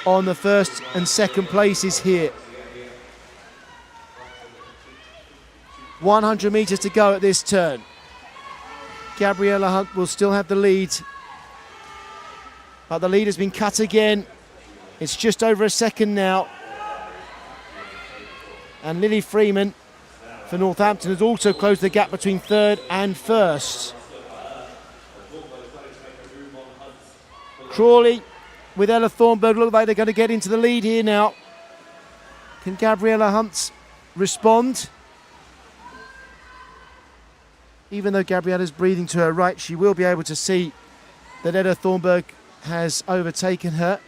Speaker 1: on the first and second places here. 100 metres to go at this turn. Gabriella Hunt will still have the lead. But the lead has been cut again. It's just over a second now. And Lily Freeman for Northampton has also closed the gap between third and first. Crawley with Ella Thornburg. Look like they're going to get into the lead here now. Can Gabriella Hunt respond? Even though Gabriella's breathing to her right, she will be able to see that Ella Thornburg has overtaken her.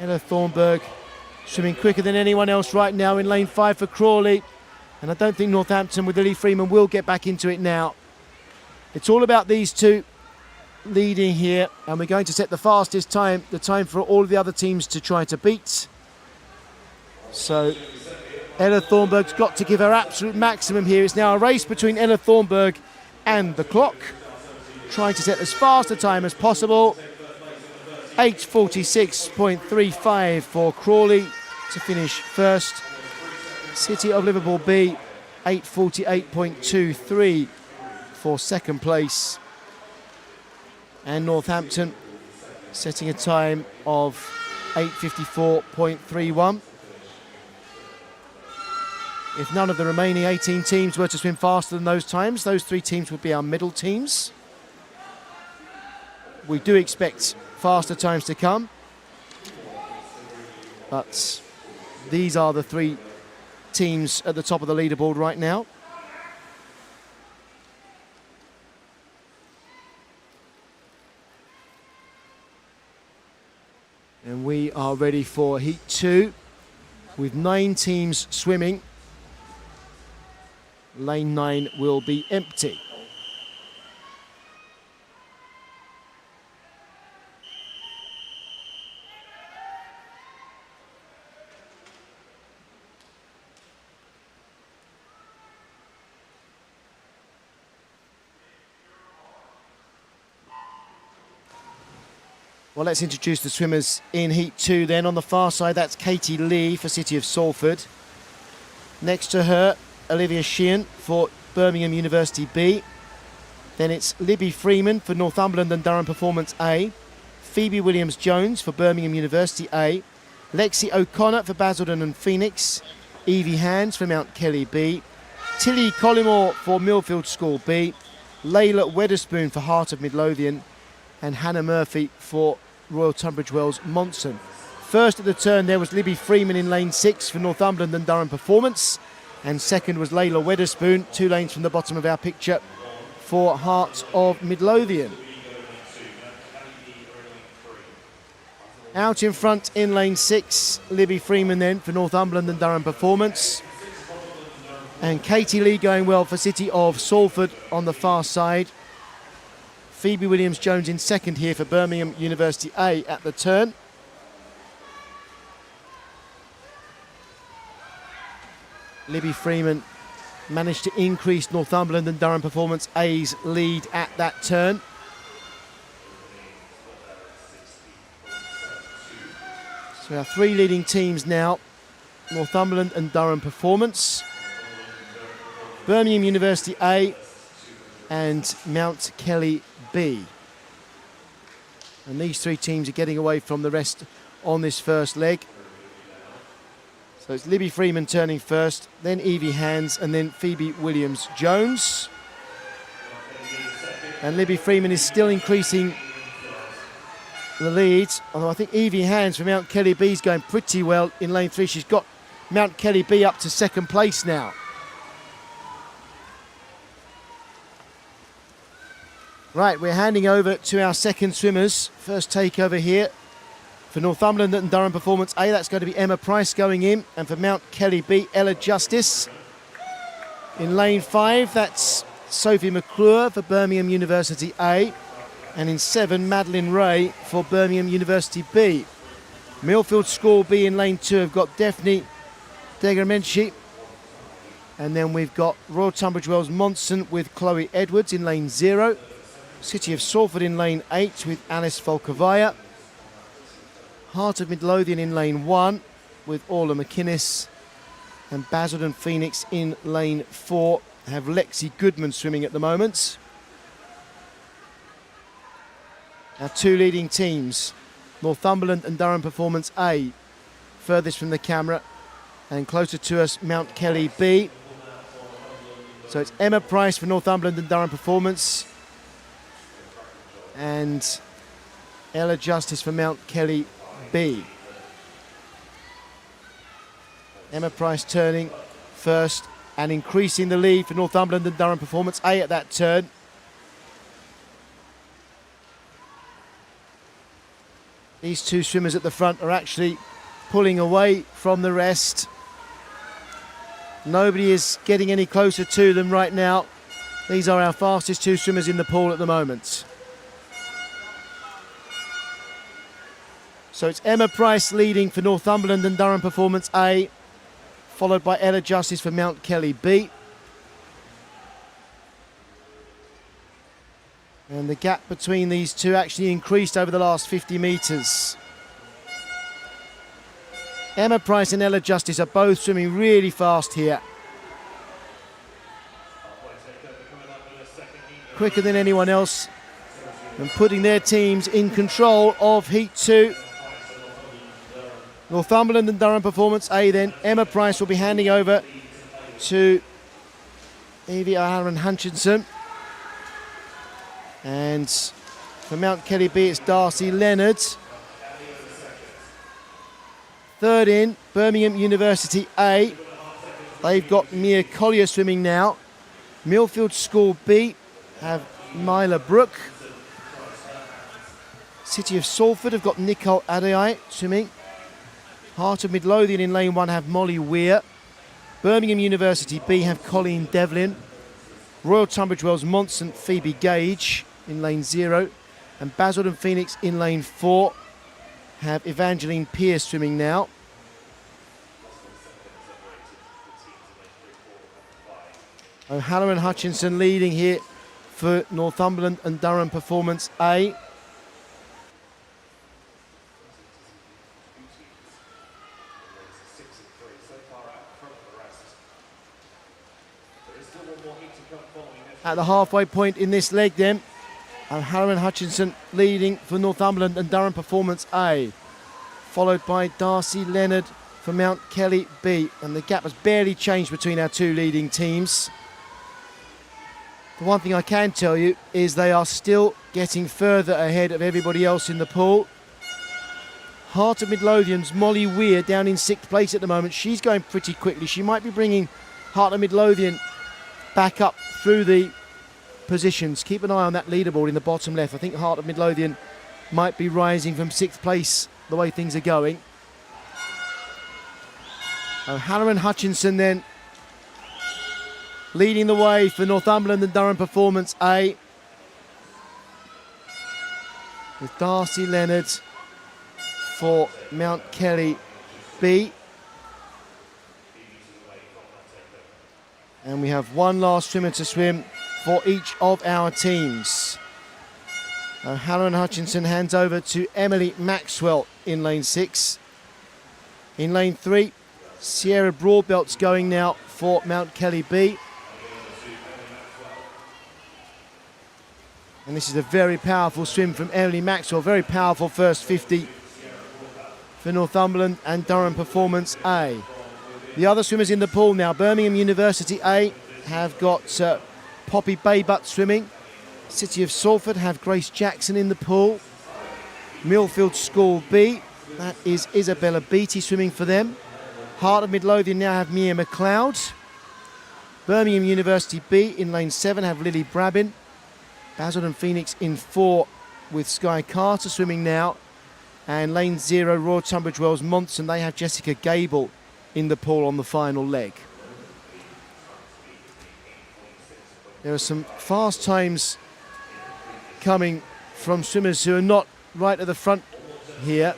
Speaker 1: Ella Thornburg swimming quicker than anyone else right now in lane 5 for Crawley. And I don't think Northampton with Lily Freeman will get back into it now. It's all about these two leading here, and we're going to set the fastest time, the time for all of the other teams to try to beat. So Ella Thornburg's got to give her absolute maximum here. It's now a race between Ella Thornburg and the clock, trying to set as fast a time as possible. 8:46.35 for Crawley to finish first. City of Liverpool B, 8:48.23 for second place. And Northampton setting a time of 8:54.31. If none of the remaining 18 teams were to swim faster than those times, those 3 teams would be our middle teams. We do expect faster times to come, but these are the 3 teams at the top of the leaderboard right now. And we are ready for Heat 2 with 9 teams swimming. Lane 9 will be empty. Well, let's introduce the swimmers in Heat 2 then. On the far side, that's Katie Lee for City of Salford. Next to her, Olivia Sheehan for Birmingham University B. Then it's Libby Freeman for Northumberland and Durham Performance A. Phoebe Williams-Jones for Birmingham University A. Lexi O'Connor for Basildon and Phoenix. Evie Hands for Mount Kelly B. Tilly Collymore for Millfield School B. Layla Weatherspoon for Heart of Midlothian. And Hannah Murphy for Royal Tunbridge Wells Monson. First at the turn there was Libby Freeman in lane 6 for Northumberland and Durham Performance, and second was Layla Weatherspoon, 2 lanes from the bottom of our picture, for Heart of Midlothian. Out in front in lane 6, Libby Freeman then for Northumberland and Durham Performance, and Katie Lee going well for City of Salford on the far side. Phoebe Williams-Jones in second here for Birmingham University A at the turn. Libby Freeman managed to increase Northumberland and Durham Performance A's lead at that turn. So our 3 leading teams now, Northumberland and Durham Performance, Birmingham University A and Mount Kelly B. And these 3 teams are getting away from the rest on this first leg. So it's Libby Freeman turning first, then Evie Hands, and then Phoebe Williams-Jones. And Libby Freeman is still increasing the lead, although I think Evie Hands from Mount Kelly B is going pretty well in lane 3. She's got Mount Kelly B up to second place now. Right, we're handing over to our second swimmers. First takeover here for Northumberland and Durham Performance A. That's going to be Emma Price going in. And for Mount Kelly B, Ella Justice. In lane 5, that's Sophie McClure for Birmingham University A. And in 7, Madeline Ray for Birmingham University B. Millfield School B in lane 2 have got Daphne Degramenci. And then we've got Royal Tunbridge Wells Monson with Chloe Edwards in lane 0. City of Salford in lane 8 with Alice Folkavaya. Heart of Midlothian in lane 1 with Orla McInnes. And Basildon Phoenix in lane 4 have Lexi Goodman swimming at the moment. Our 2 leading teams, Northumberland and Durham Performance A, furthest from the camera, and closer to us, Mount Kelly B. So it's Emma Price for Northumberland and Durham Performance, and Ella Justice for Mount Kelly B. Emma Price turning first and increasing the lead for Northumberland and Durham Performance A at that turn. These two swimmers at the front are actually pulling away from the rest. Nobody is getting any closer to them right now. These are our fastest two swimmers in the pool at the moment. So it's Emma Price leading for Northumberland and Durham Performance A, followed by Ella Justice for Mount Kelly B. And the gap between these two actually increased over the last 50 metres. Emma Price and Ella Justice are both swimming really fast here. Quicker than anyone else and putting their teams in control of Heat 2. Northumberland and Durham Performance A then. Emma Price will be handing over to Evie O'Halloran-Hutchinson. And for Mount Kelly B, it's Darcy Leonard. Third in, Birmingham University A. They've got Mia Collier swimming now. Millfield School B have Mila Brooke. City of Salford have got Nicole Adai swimming. Heart of Midlothian in lane 1 have Molly Weir. Birmingham University B have Colleen Devlin. Royal Tunbridge Wells Monson Phoebe Gage in lane 0. And Basildon Phoenix in lane 4 have Evangeline Pearce swimming now. O'Halloran-Hutchinson leading here for Northumberland and Durham Performance A. At the halfway point in this leg then, O'Halloran-Hutchinson leading for Northumberland and Durham Performance A, followed by Darcy Leonard for Mount Kelly B, and the gap has barely changed between our two leading teams. The one thing I can tell you is they are still getting further ahead of everybody else in the pool. Heart of Midlothian's Molly Weir down in 6th place at the moment. She's going pretty quickly. She might be bringing Heart of Midlothian back up through the positions. Keep an eye on that leaderboard in the bottom left. I think Heart of Midlothian might be rising from 6th place the way things are going. O'Halloran-Hutchinson then leading the way for Northumberland and Durham Performance A, with Darcy Leonard for Mount Kelly B. And we have one last swimmer to swim for each of our teams. O'Halloran-Hutchinson hands over to Emily Maxwell in lane 6. In lane 3, Sierra Broadbelt's going now for Mount Kelly B. And this is a very powerful swim from Emily Maxwell. Very powerful first 50 for Northumberland and Durham Performance A. The other swimmers in the pool now. Birmingham University A have got Poppy Baybutt swimming. City of Salford have Grace Jackson in the pool. Millfield School B, that is Isabella Beattie swimming for them. Heart of Midlothian now have Mia McLeod. Birmingham University B in lane 7 have Lily Brabin. Basildon Phoenix in 4 with Sky Carter swimming now. And lane 0, Royal Tunbridge Wells Monson, they have Jessica Gable in the pool on the final leg. There are some fast times coming from swimmers who are not right at the front here.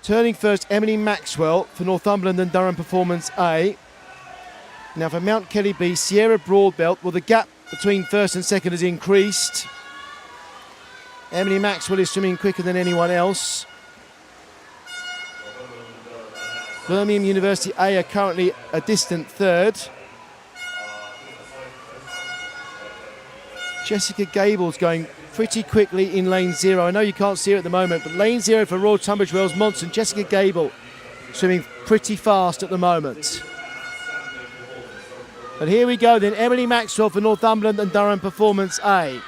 Speaker 1: Turning first, Emily Maxwell for Northumberland and Durham Performance A. Now for Mount Kelly B, Sierra Broadbelt, well, the gap between first and second has increased. Emily Maxwell is swimming quicker than anyone else. Birmingham University A are currently a distant third. Jessica Gable's going pretty quickly in lane 0. I know you can't see her at the moment, but lane 0 for Royal Tunbridge Wells Monson, Jessica Gable swimming pretty fast at the moment. But here we go then, Emily Maxwell for Northumberland and Durham Performance A.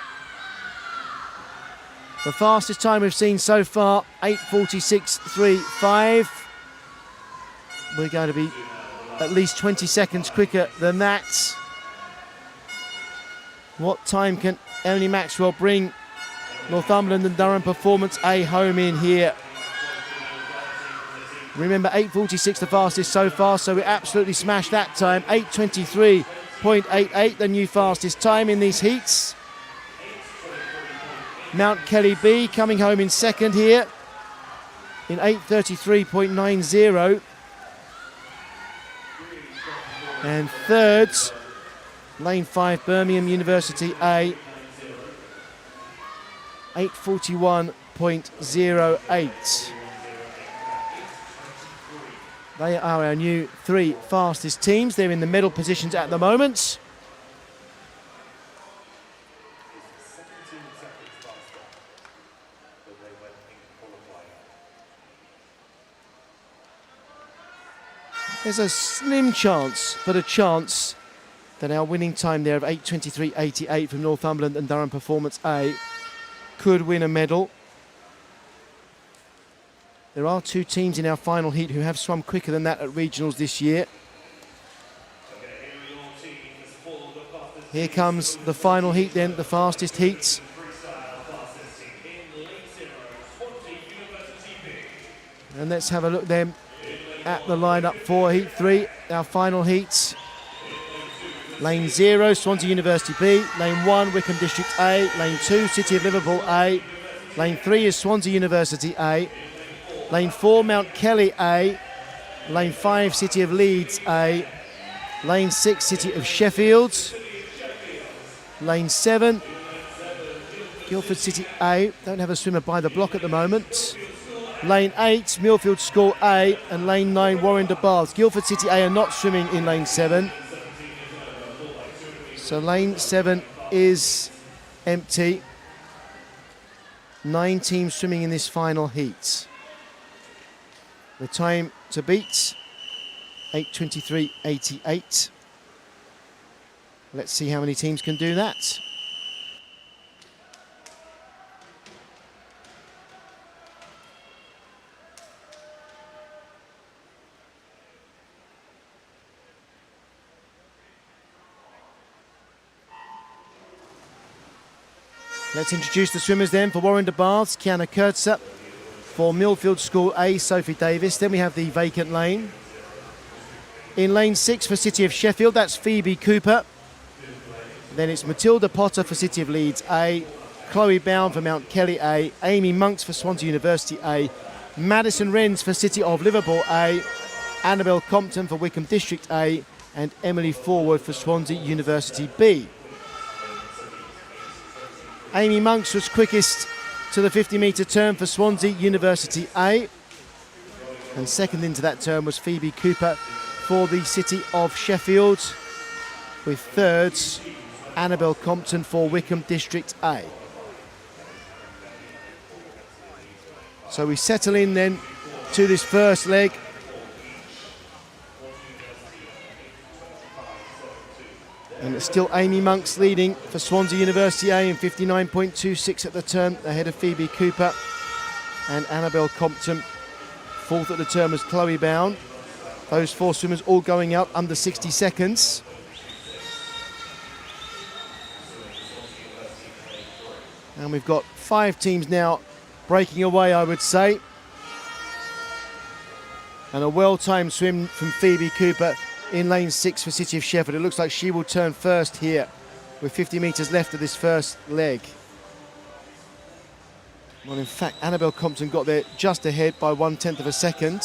Speaker 1: The fastest time we've seen so far, 8:46.35. We're going to be at least 20 seconds quicker than that. What time can Emily Maxwell bring Northumberland and Durham Performance A home in here? Remember, 8:46 the fastest so far, so we absolutely smashed that time. 8:23.88, the new fastest time in these heats. Mount Kelly B coming home in second here in 8:33.90. And third, Lane 5, Birmingham University A, 8:41.08. They are our new 3 fastest teams. They're in the medal positions at the moment. There's a slim chance, but a chance, that our winning time there of 8:23.88 from Northumberland and Durham Performance A could win a medal. There are 2 teams in our final heat who have swum quicker than that at regionals this year. Here comes the final heat then, the fastest heats. And let's have a look then at the lineup for Heat 3, our final heats. Lane 0, Swansea University B. Lane 1, Wickham District A. Lane 2, City of Liverpool A. Lane 3 is Swansea University A. Lane 4, Mount Kelly A. Lane 5, City of Leeds A. Lane 6, City of Sheffield. Lane 7, Guildford City A. Don't have a swimmer by the block at the moment. Lane 8, Millfield School A. And Lane 9, Warrender Baths. Guildford City A are not swimming in Lane 7. So Lane 7 is empty. 9 teams swimming in this final heat. The time to beat, 8:23.88. Let's see how many teams can do that. Let's introduce the swimmers then. For Warrender Baths, Kiana Kurtzer. For Millfield School A, Sophie Davis. Then we have the vacant lane. In lane 6 for City of Sheffield, that's Phoebe Cooper. Then it's Matilda Potter for City of Leeds A, Chloe Bound for Mount Kelly A, Amy Monks for Swansea University A, Madison Wrens for City of Liverpool A, Annabelle Compton for Wickham District A, and Emily Forward for Swansea University B. Amy Monks was quickest to the 50-metre turn for Swansea University A. And second into that turn was Phoebe Cooper for the City of Sheffield, with thirds Annabelle Compton for Wickham District A. So we settle in then to this first leg. And it's still Amy Monks leading for Swansea University A in 59.26 at the turn, ahead of Phoebe Cooper and Annabelle Compton. Fourth at the turn was Chloe Bound. Those 4 swimmers all going out under 60 seconds. And we've got 5 teams now breaking away, I would say. And a well-timed swim from Phoebe Cooper in lane 6 for City of Sheffield. It looks like she will turn first here with 50 metres left of this first leg. Well, in fact, Annabelle Compton got there just ahead by 1/10 of a second.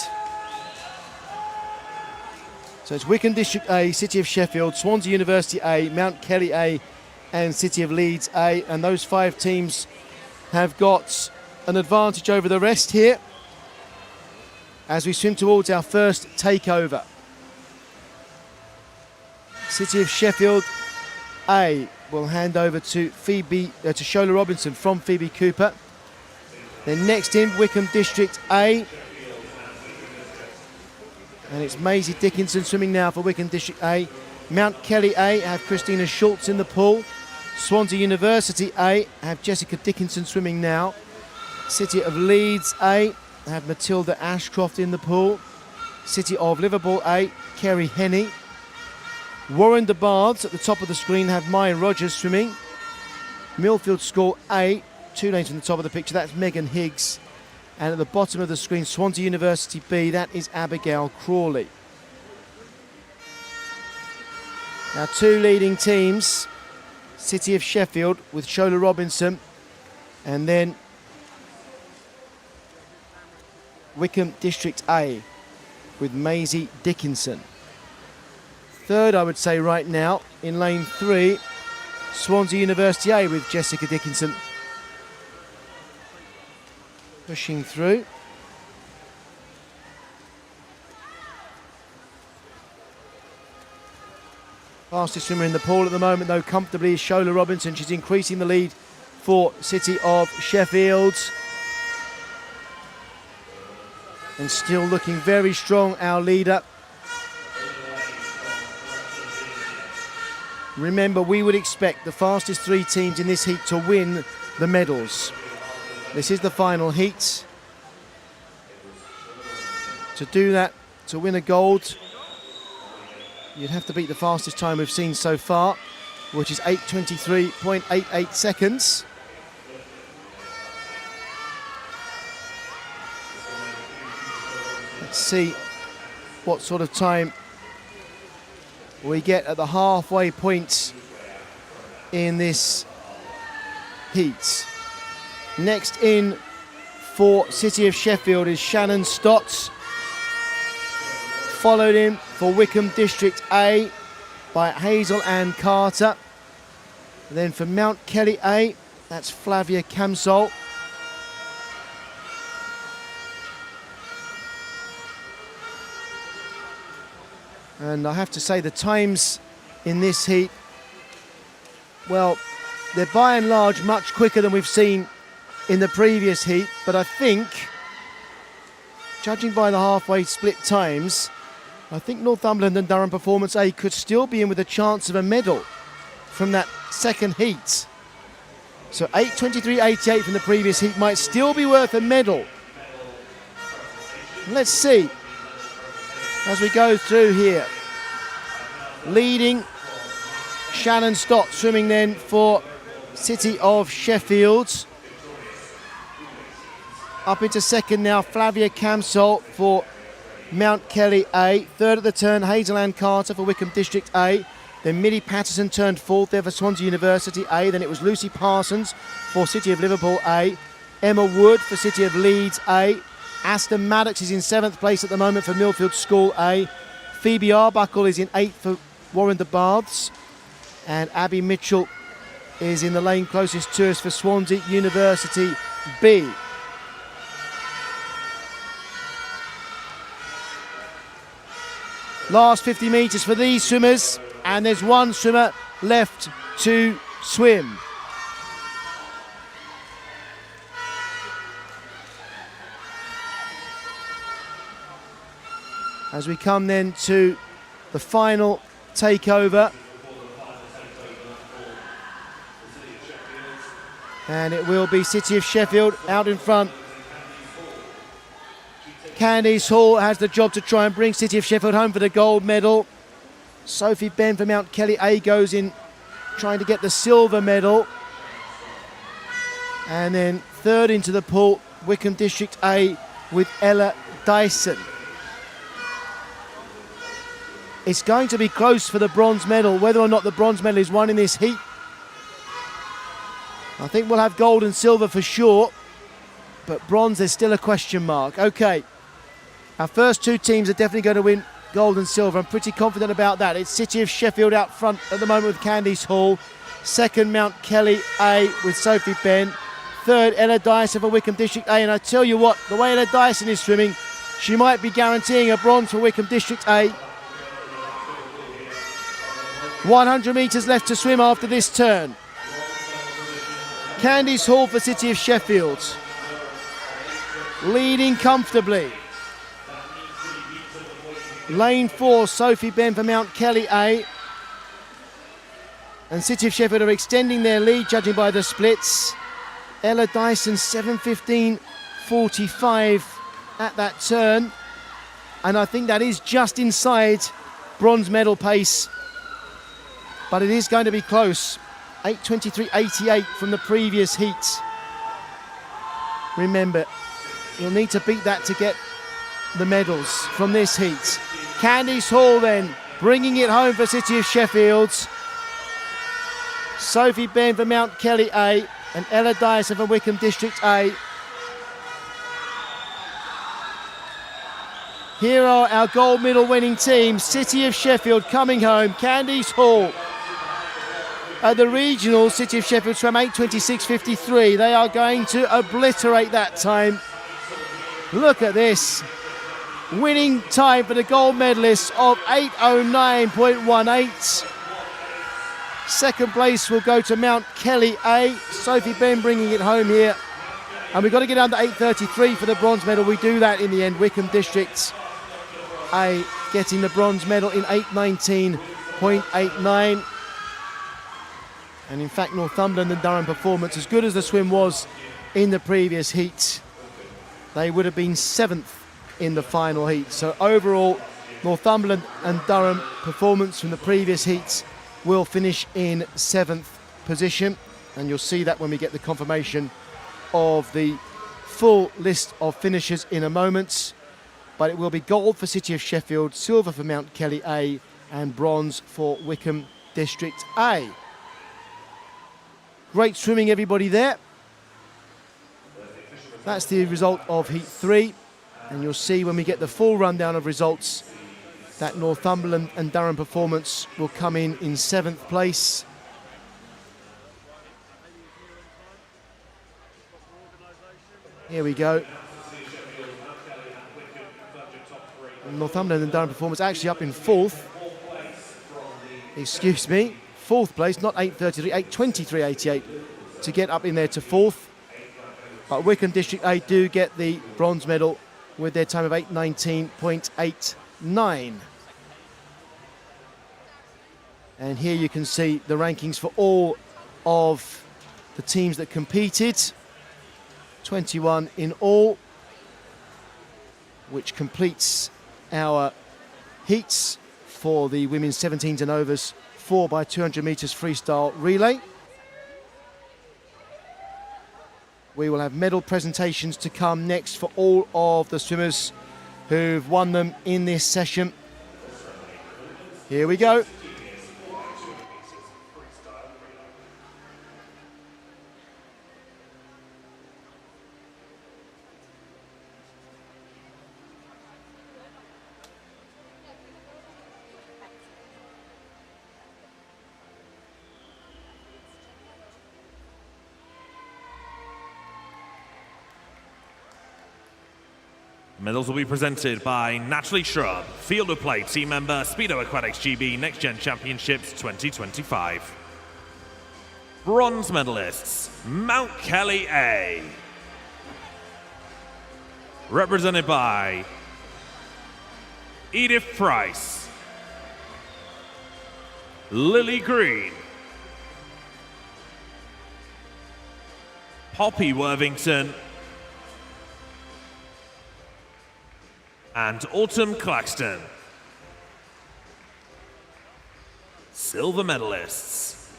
Speaker 1: So it's Wickham District A, City of Sheffield, Swansea University A, Mount Kelly A, and City of Leeds A. And those 5 teams have got an advantage over the rest here as we swim towards our first takeover. City of Sheffield A will hand over to Shola Robinson from Phoebe Cooper. Then next in, Wickham District A. And it's Maisie Dickinson swimming now for Wickham District A. Mount Kelly A have Christina Schultz in the pool. Swansea University A have Jessica Dickinson swimming now. City of Leeds A have Matilda Ashcroft in the pool. City of Liverpool A, Kerry Henney. Warren de Baths at the top of the screen have Maya Rogers swimming. Millfield School A, 2 lanes from the top of the picture, that's Megan Higgs. And at the bottom of the screen, Swansea University B, that is Abigail Crawley. Now 2 leading teams, City of Sheffield with Shola Robinson, and then Wickham District A with Maisie Dickinson. Third, I would say right now, in lane 3, Swansea University A with Jessica Dickinson pushing through. Fastest swimmer in the pool at the moment, though, comfortably is Shola Robinson. She's increasing the lead for City of Sheffield. And still looking very strong, our leader. Remember, we would expect the fastest 3 teams in this heat to win the medals. This is the final heat. To do that, to win a gold, you'd have to beat the fastest time we've seen so far, which is 8:23.88 seconds. Let's see what sort of time we get at the halfway point in this heat. Next in for City of Sheffield is Shannon Stotts, followed in for Wickham District A by Hazel Ann Carter. And then for Mount Kelly A, that's Flavia Camsol. And I have to say the times in this heat, well, they're by and large much quicker than we've seen in the previous heat, but I think, judging by the halfway split times, I think Northumberland and Durham Performance A could still be in with a chance of a medal from that second heat. So 8:23.88 from the previous heat might still be worth a medal. Let's see as we go through here. Leading, Shannon Stott swimming then for City of Sheffield. Up into second now, Flavia Camsol for Mount Kelly A. Third at the turn, Hazel Ann Carter for Wickham District A. Then Millie Patterson turned fourth there for Swansea University A. Then it was Lucy Parsons for City of Liverpool A. Emma Wood for City of Leeds A. Aston Maddox is in 7th place at the moment for Millfield School A. Phoebe Arbuckle is in 8th for Warren de Baths. And Abby Mitchell is in the lane closest to us for Swansea University B. Last 50 metres for these swimmers, and there's one swimmer left to swim. As we come then to the final takeover. And it will be City of Sheffield out in front. Candice Hall has the job to try and bring City of Sheffield home for the gold medal. Sophie Ben for Mount Kelly A goes in trying to get the silver medal. And then third into the pool, Wickham District A with Ella Dyson. It's going to be close for the bronze medal, whether or not the bronze medal is won in this heat. I think we'll have gold and silver for sure, but bronze, there's still a question mark. Okay, our first 2 teams are definitely going to win gold and silver. I'm pretty confident about that. It's City of Sheffield out front at the moment with Candice Hall. Second, Mount Kelly A with Sophie Ben. Third, Ella Dyson for Wickham District A. And I tell you what, the way Ella Dyson is swimming, she might be guaranteeing a bronze for Wickham District A. 100 metres left to swim after this turn. Candice Hall for City of Sheffield, leading comfortably. Lane 4, Sophie Ben for Mount Kelly A. And City of Sheffield are extending their lead, judging by the splits. Ella Dyson 7:15.45 at that turn. And I think that is just inside bronze medal pace. But it is going to be close. 8:23.88 from the previous heat. Remember, you'll need to beat that to get the medals from this heat. Candice Hall then, bringing it home for City of Sheffield. Sophie Benn for Mount Kelly A and Ella Dyson for Wickham District A. Here are our gold medal winning teams. City of Sheffield coming home. Candice Hall. At the regional, City of Sheffield swam 8:26.53. They are going to obliterate that time. Look at this. Winning time for the gold medalists of 8:09.18. Second place will go to Mount Kelly A. Sophie Benn bringing it home here. And we've got to get under 8:33 for the bronze medal. We do that in the end. Wickham District A getting the bronze medal in 8:19.89. And in fact, Northumberland and Durham performance, as good as the swim was in the previous heat, they would have been 7th in the final heat. So overall, Northumberland and Durham performance from the previous heats will finish in 7th position. And you'll see that when we get the confirmation of the full list of finishers in a moment. But it will be gold for City of Sheffield, silver for Mount Kelly A, and bronze for Wickham District A. Great swimming, everybody there. That's the result of Heat 3. And you'll see when we get the full rundown of results that Northumberland and Durham performance will come in 7th place. Here we go. Northumberland and Durham performance actually up in 4th. Excuse me. 4th place, not 8:33, 8:23.88 to get up in there to 4th. But Wickham District A do get the bronze medal with their time of 8:19.89. And here you can see the rankings for all of the teams that competed. 21 in all, which completes our heats for the women's 17s and overs 4x200 metres freestyle relay. We will have medal presentations to come next for all of the swimmers who've won them in this session. Here we go.
Speaker 2: Medals will be presented by Natalie Shrub, Field of Play team member, Speedo Aquatics GB Next Gen Championships 2025. Bronze medalists, Mount Kelly A. Represented by Edith Price, Lily Green, Poppy Worthington, and Autumn Claxton. Silver medalists,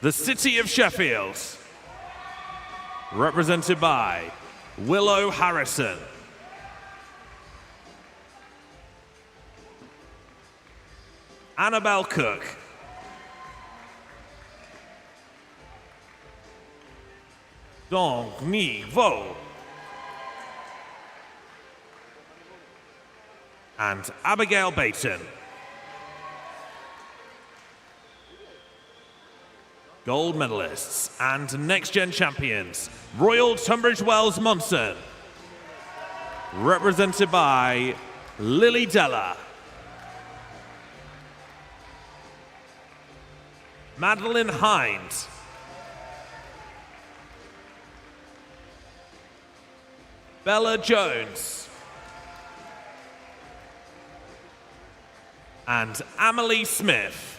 Speaker 2: the City of Sheffield, represented by Willow Harrison, Annabelle Cook, Dong Mi Vo, and Abigail Baton. Gold medalists and Next Gen champions, Royal Tunbridge Wells Monson, represented by Lily Della, Madeline Hines, Bella Jones, and Amelie Smith.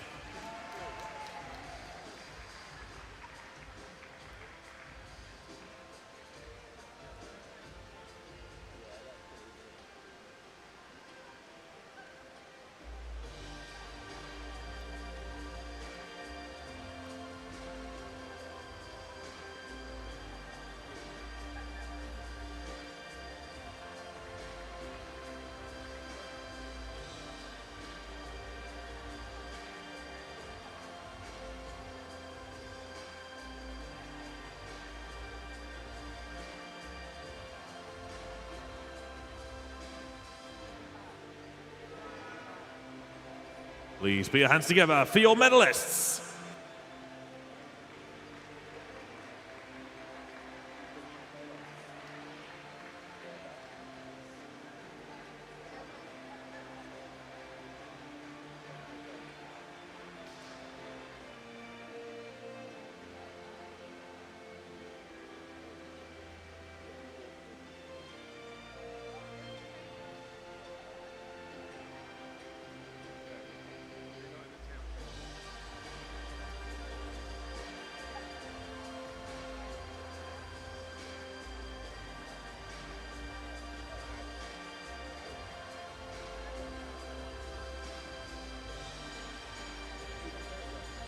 Speaker 2: Please put your hands together for your medalists.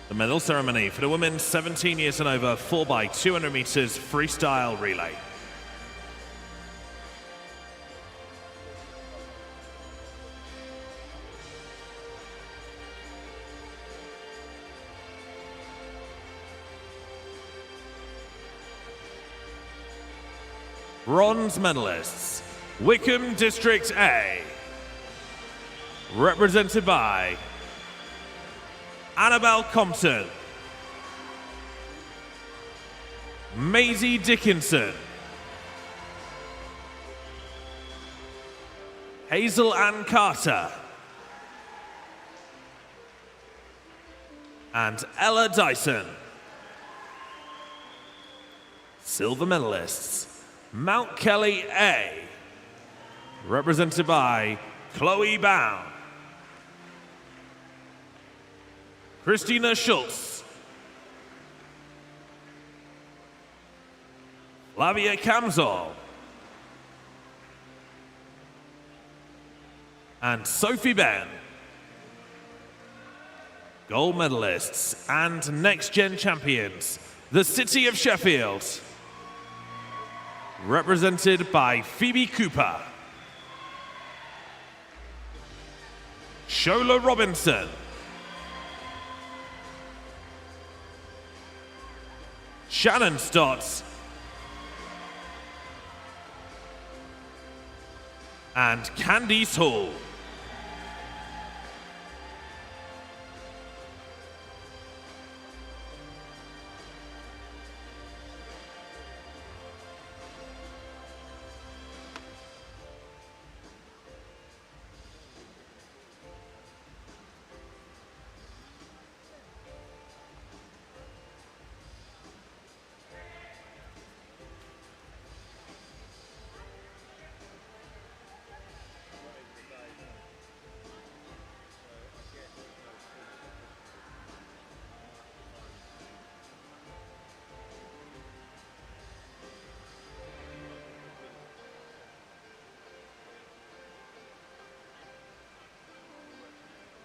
Speaker 2: The medal ceremony for the women 17 years and over 4x200 meters freestyle relay. Bronze medalists, Wickham District A, represented by Annabelle Compton, Maisie Dickinson, Hazel Ann Carter, and Ella Dyson. Silver medalists, Mount Kelly A, represented by Chloe Bound, Christina Schultz, Flavia Kamzol, and Sophie Ben. Gold medalists and next-gen champions, the City of Sheffield, represented by Phoebe Cooper, Shola Robinson, Shannon Stott, and Candice Hall.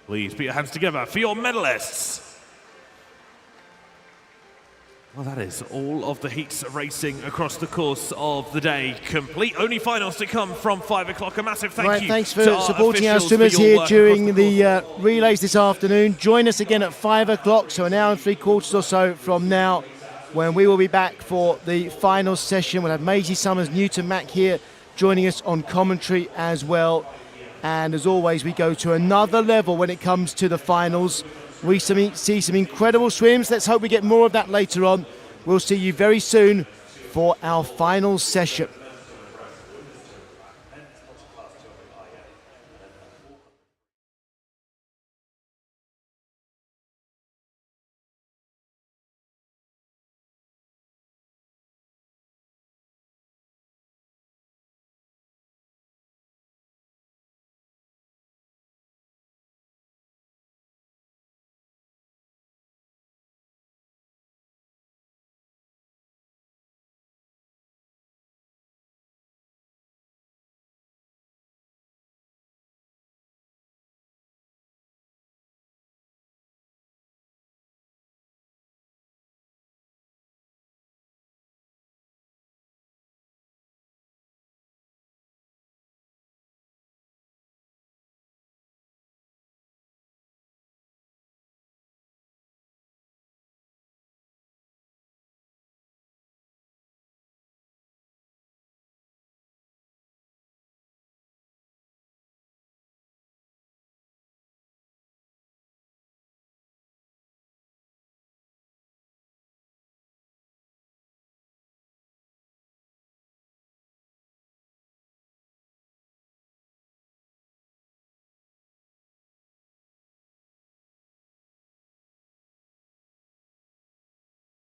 Speaker 2: Please put your hands together for your medalists. Well, that is all of the heats racing across the course of the day complete. Only finals to come from 5 o'clock. A massive thank you.
Speaker 1: Thanks for supporting our swimmers here during the relays this afternoon. Join us again at 5 o'clock, so an hour and 3/4 or so from now, when we will be back for the final session. We'll have Maisie Summers, Newton Mack here joining us on commentary as well. And as always, we go to another level when it comes to the finals. We see some incredible swims. Let's hope we get more of that later on. We'll see you very soon for our final session.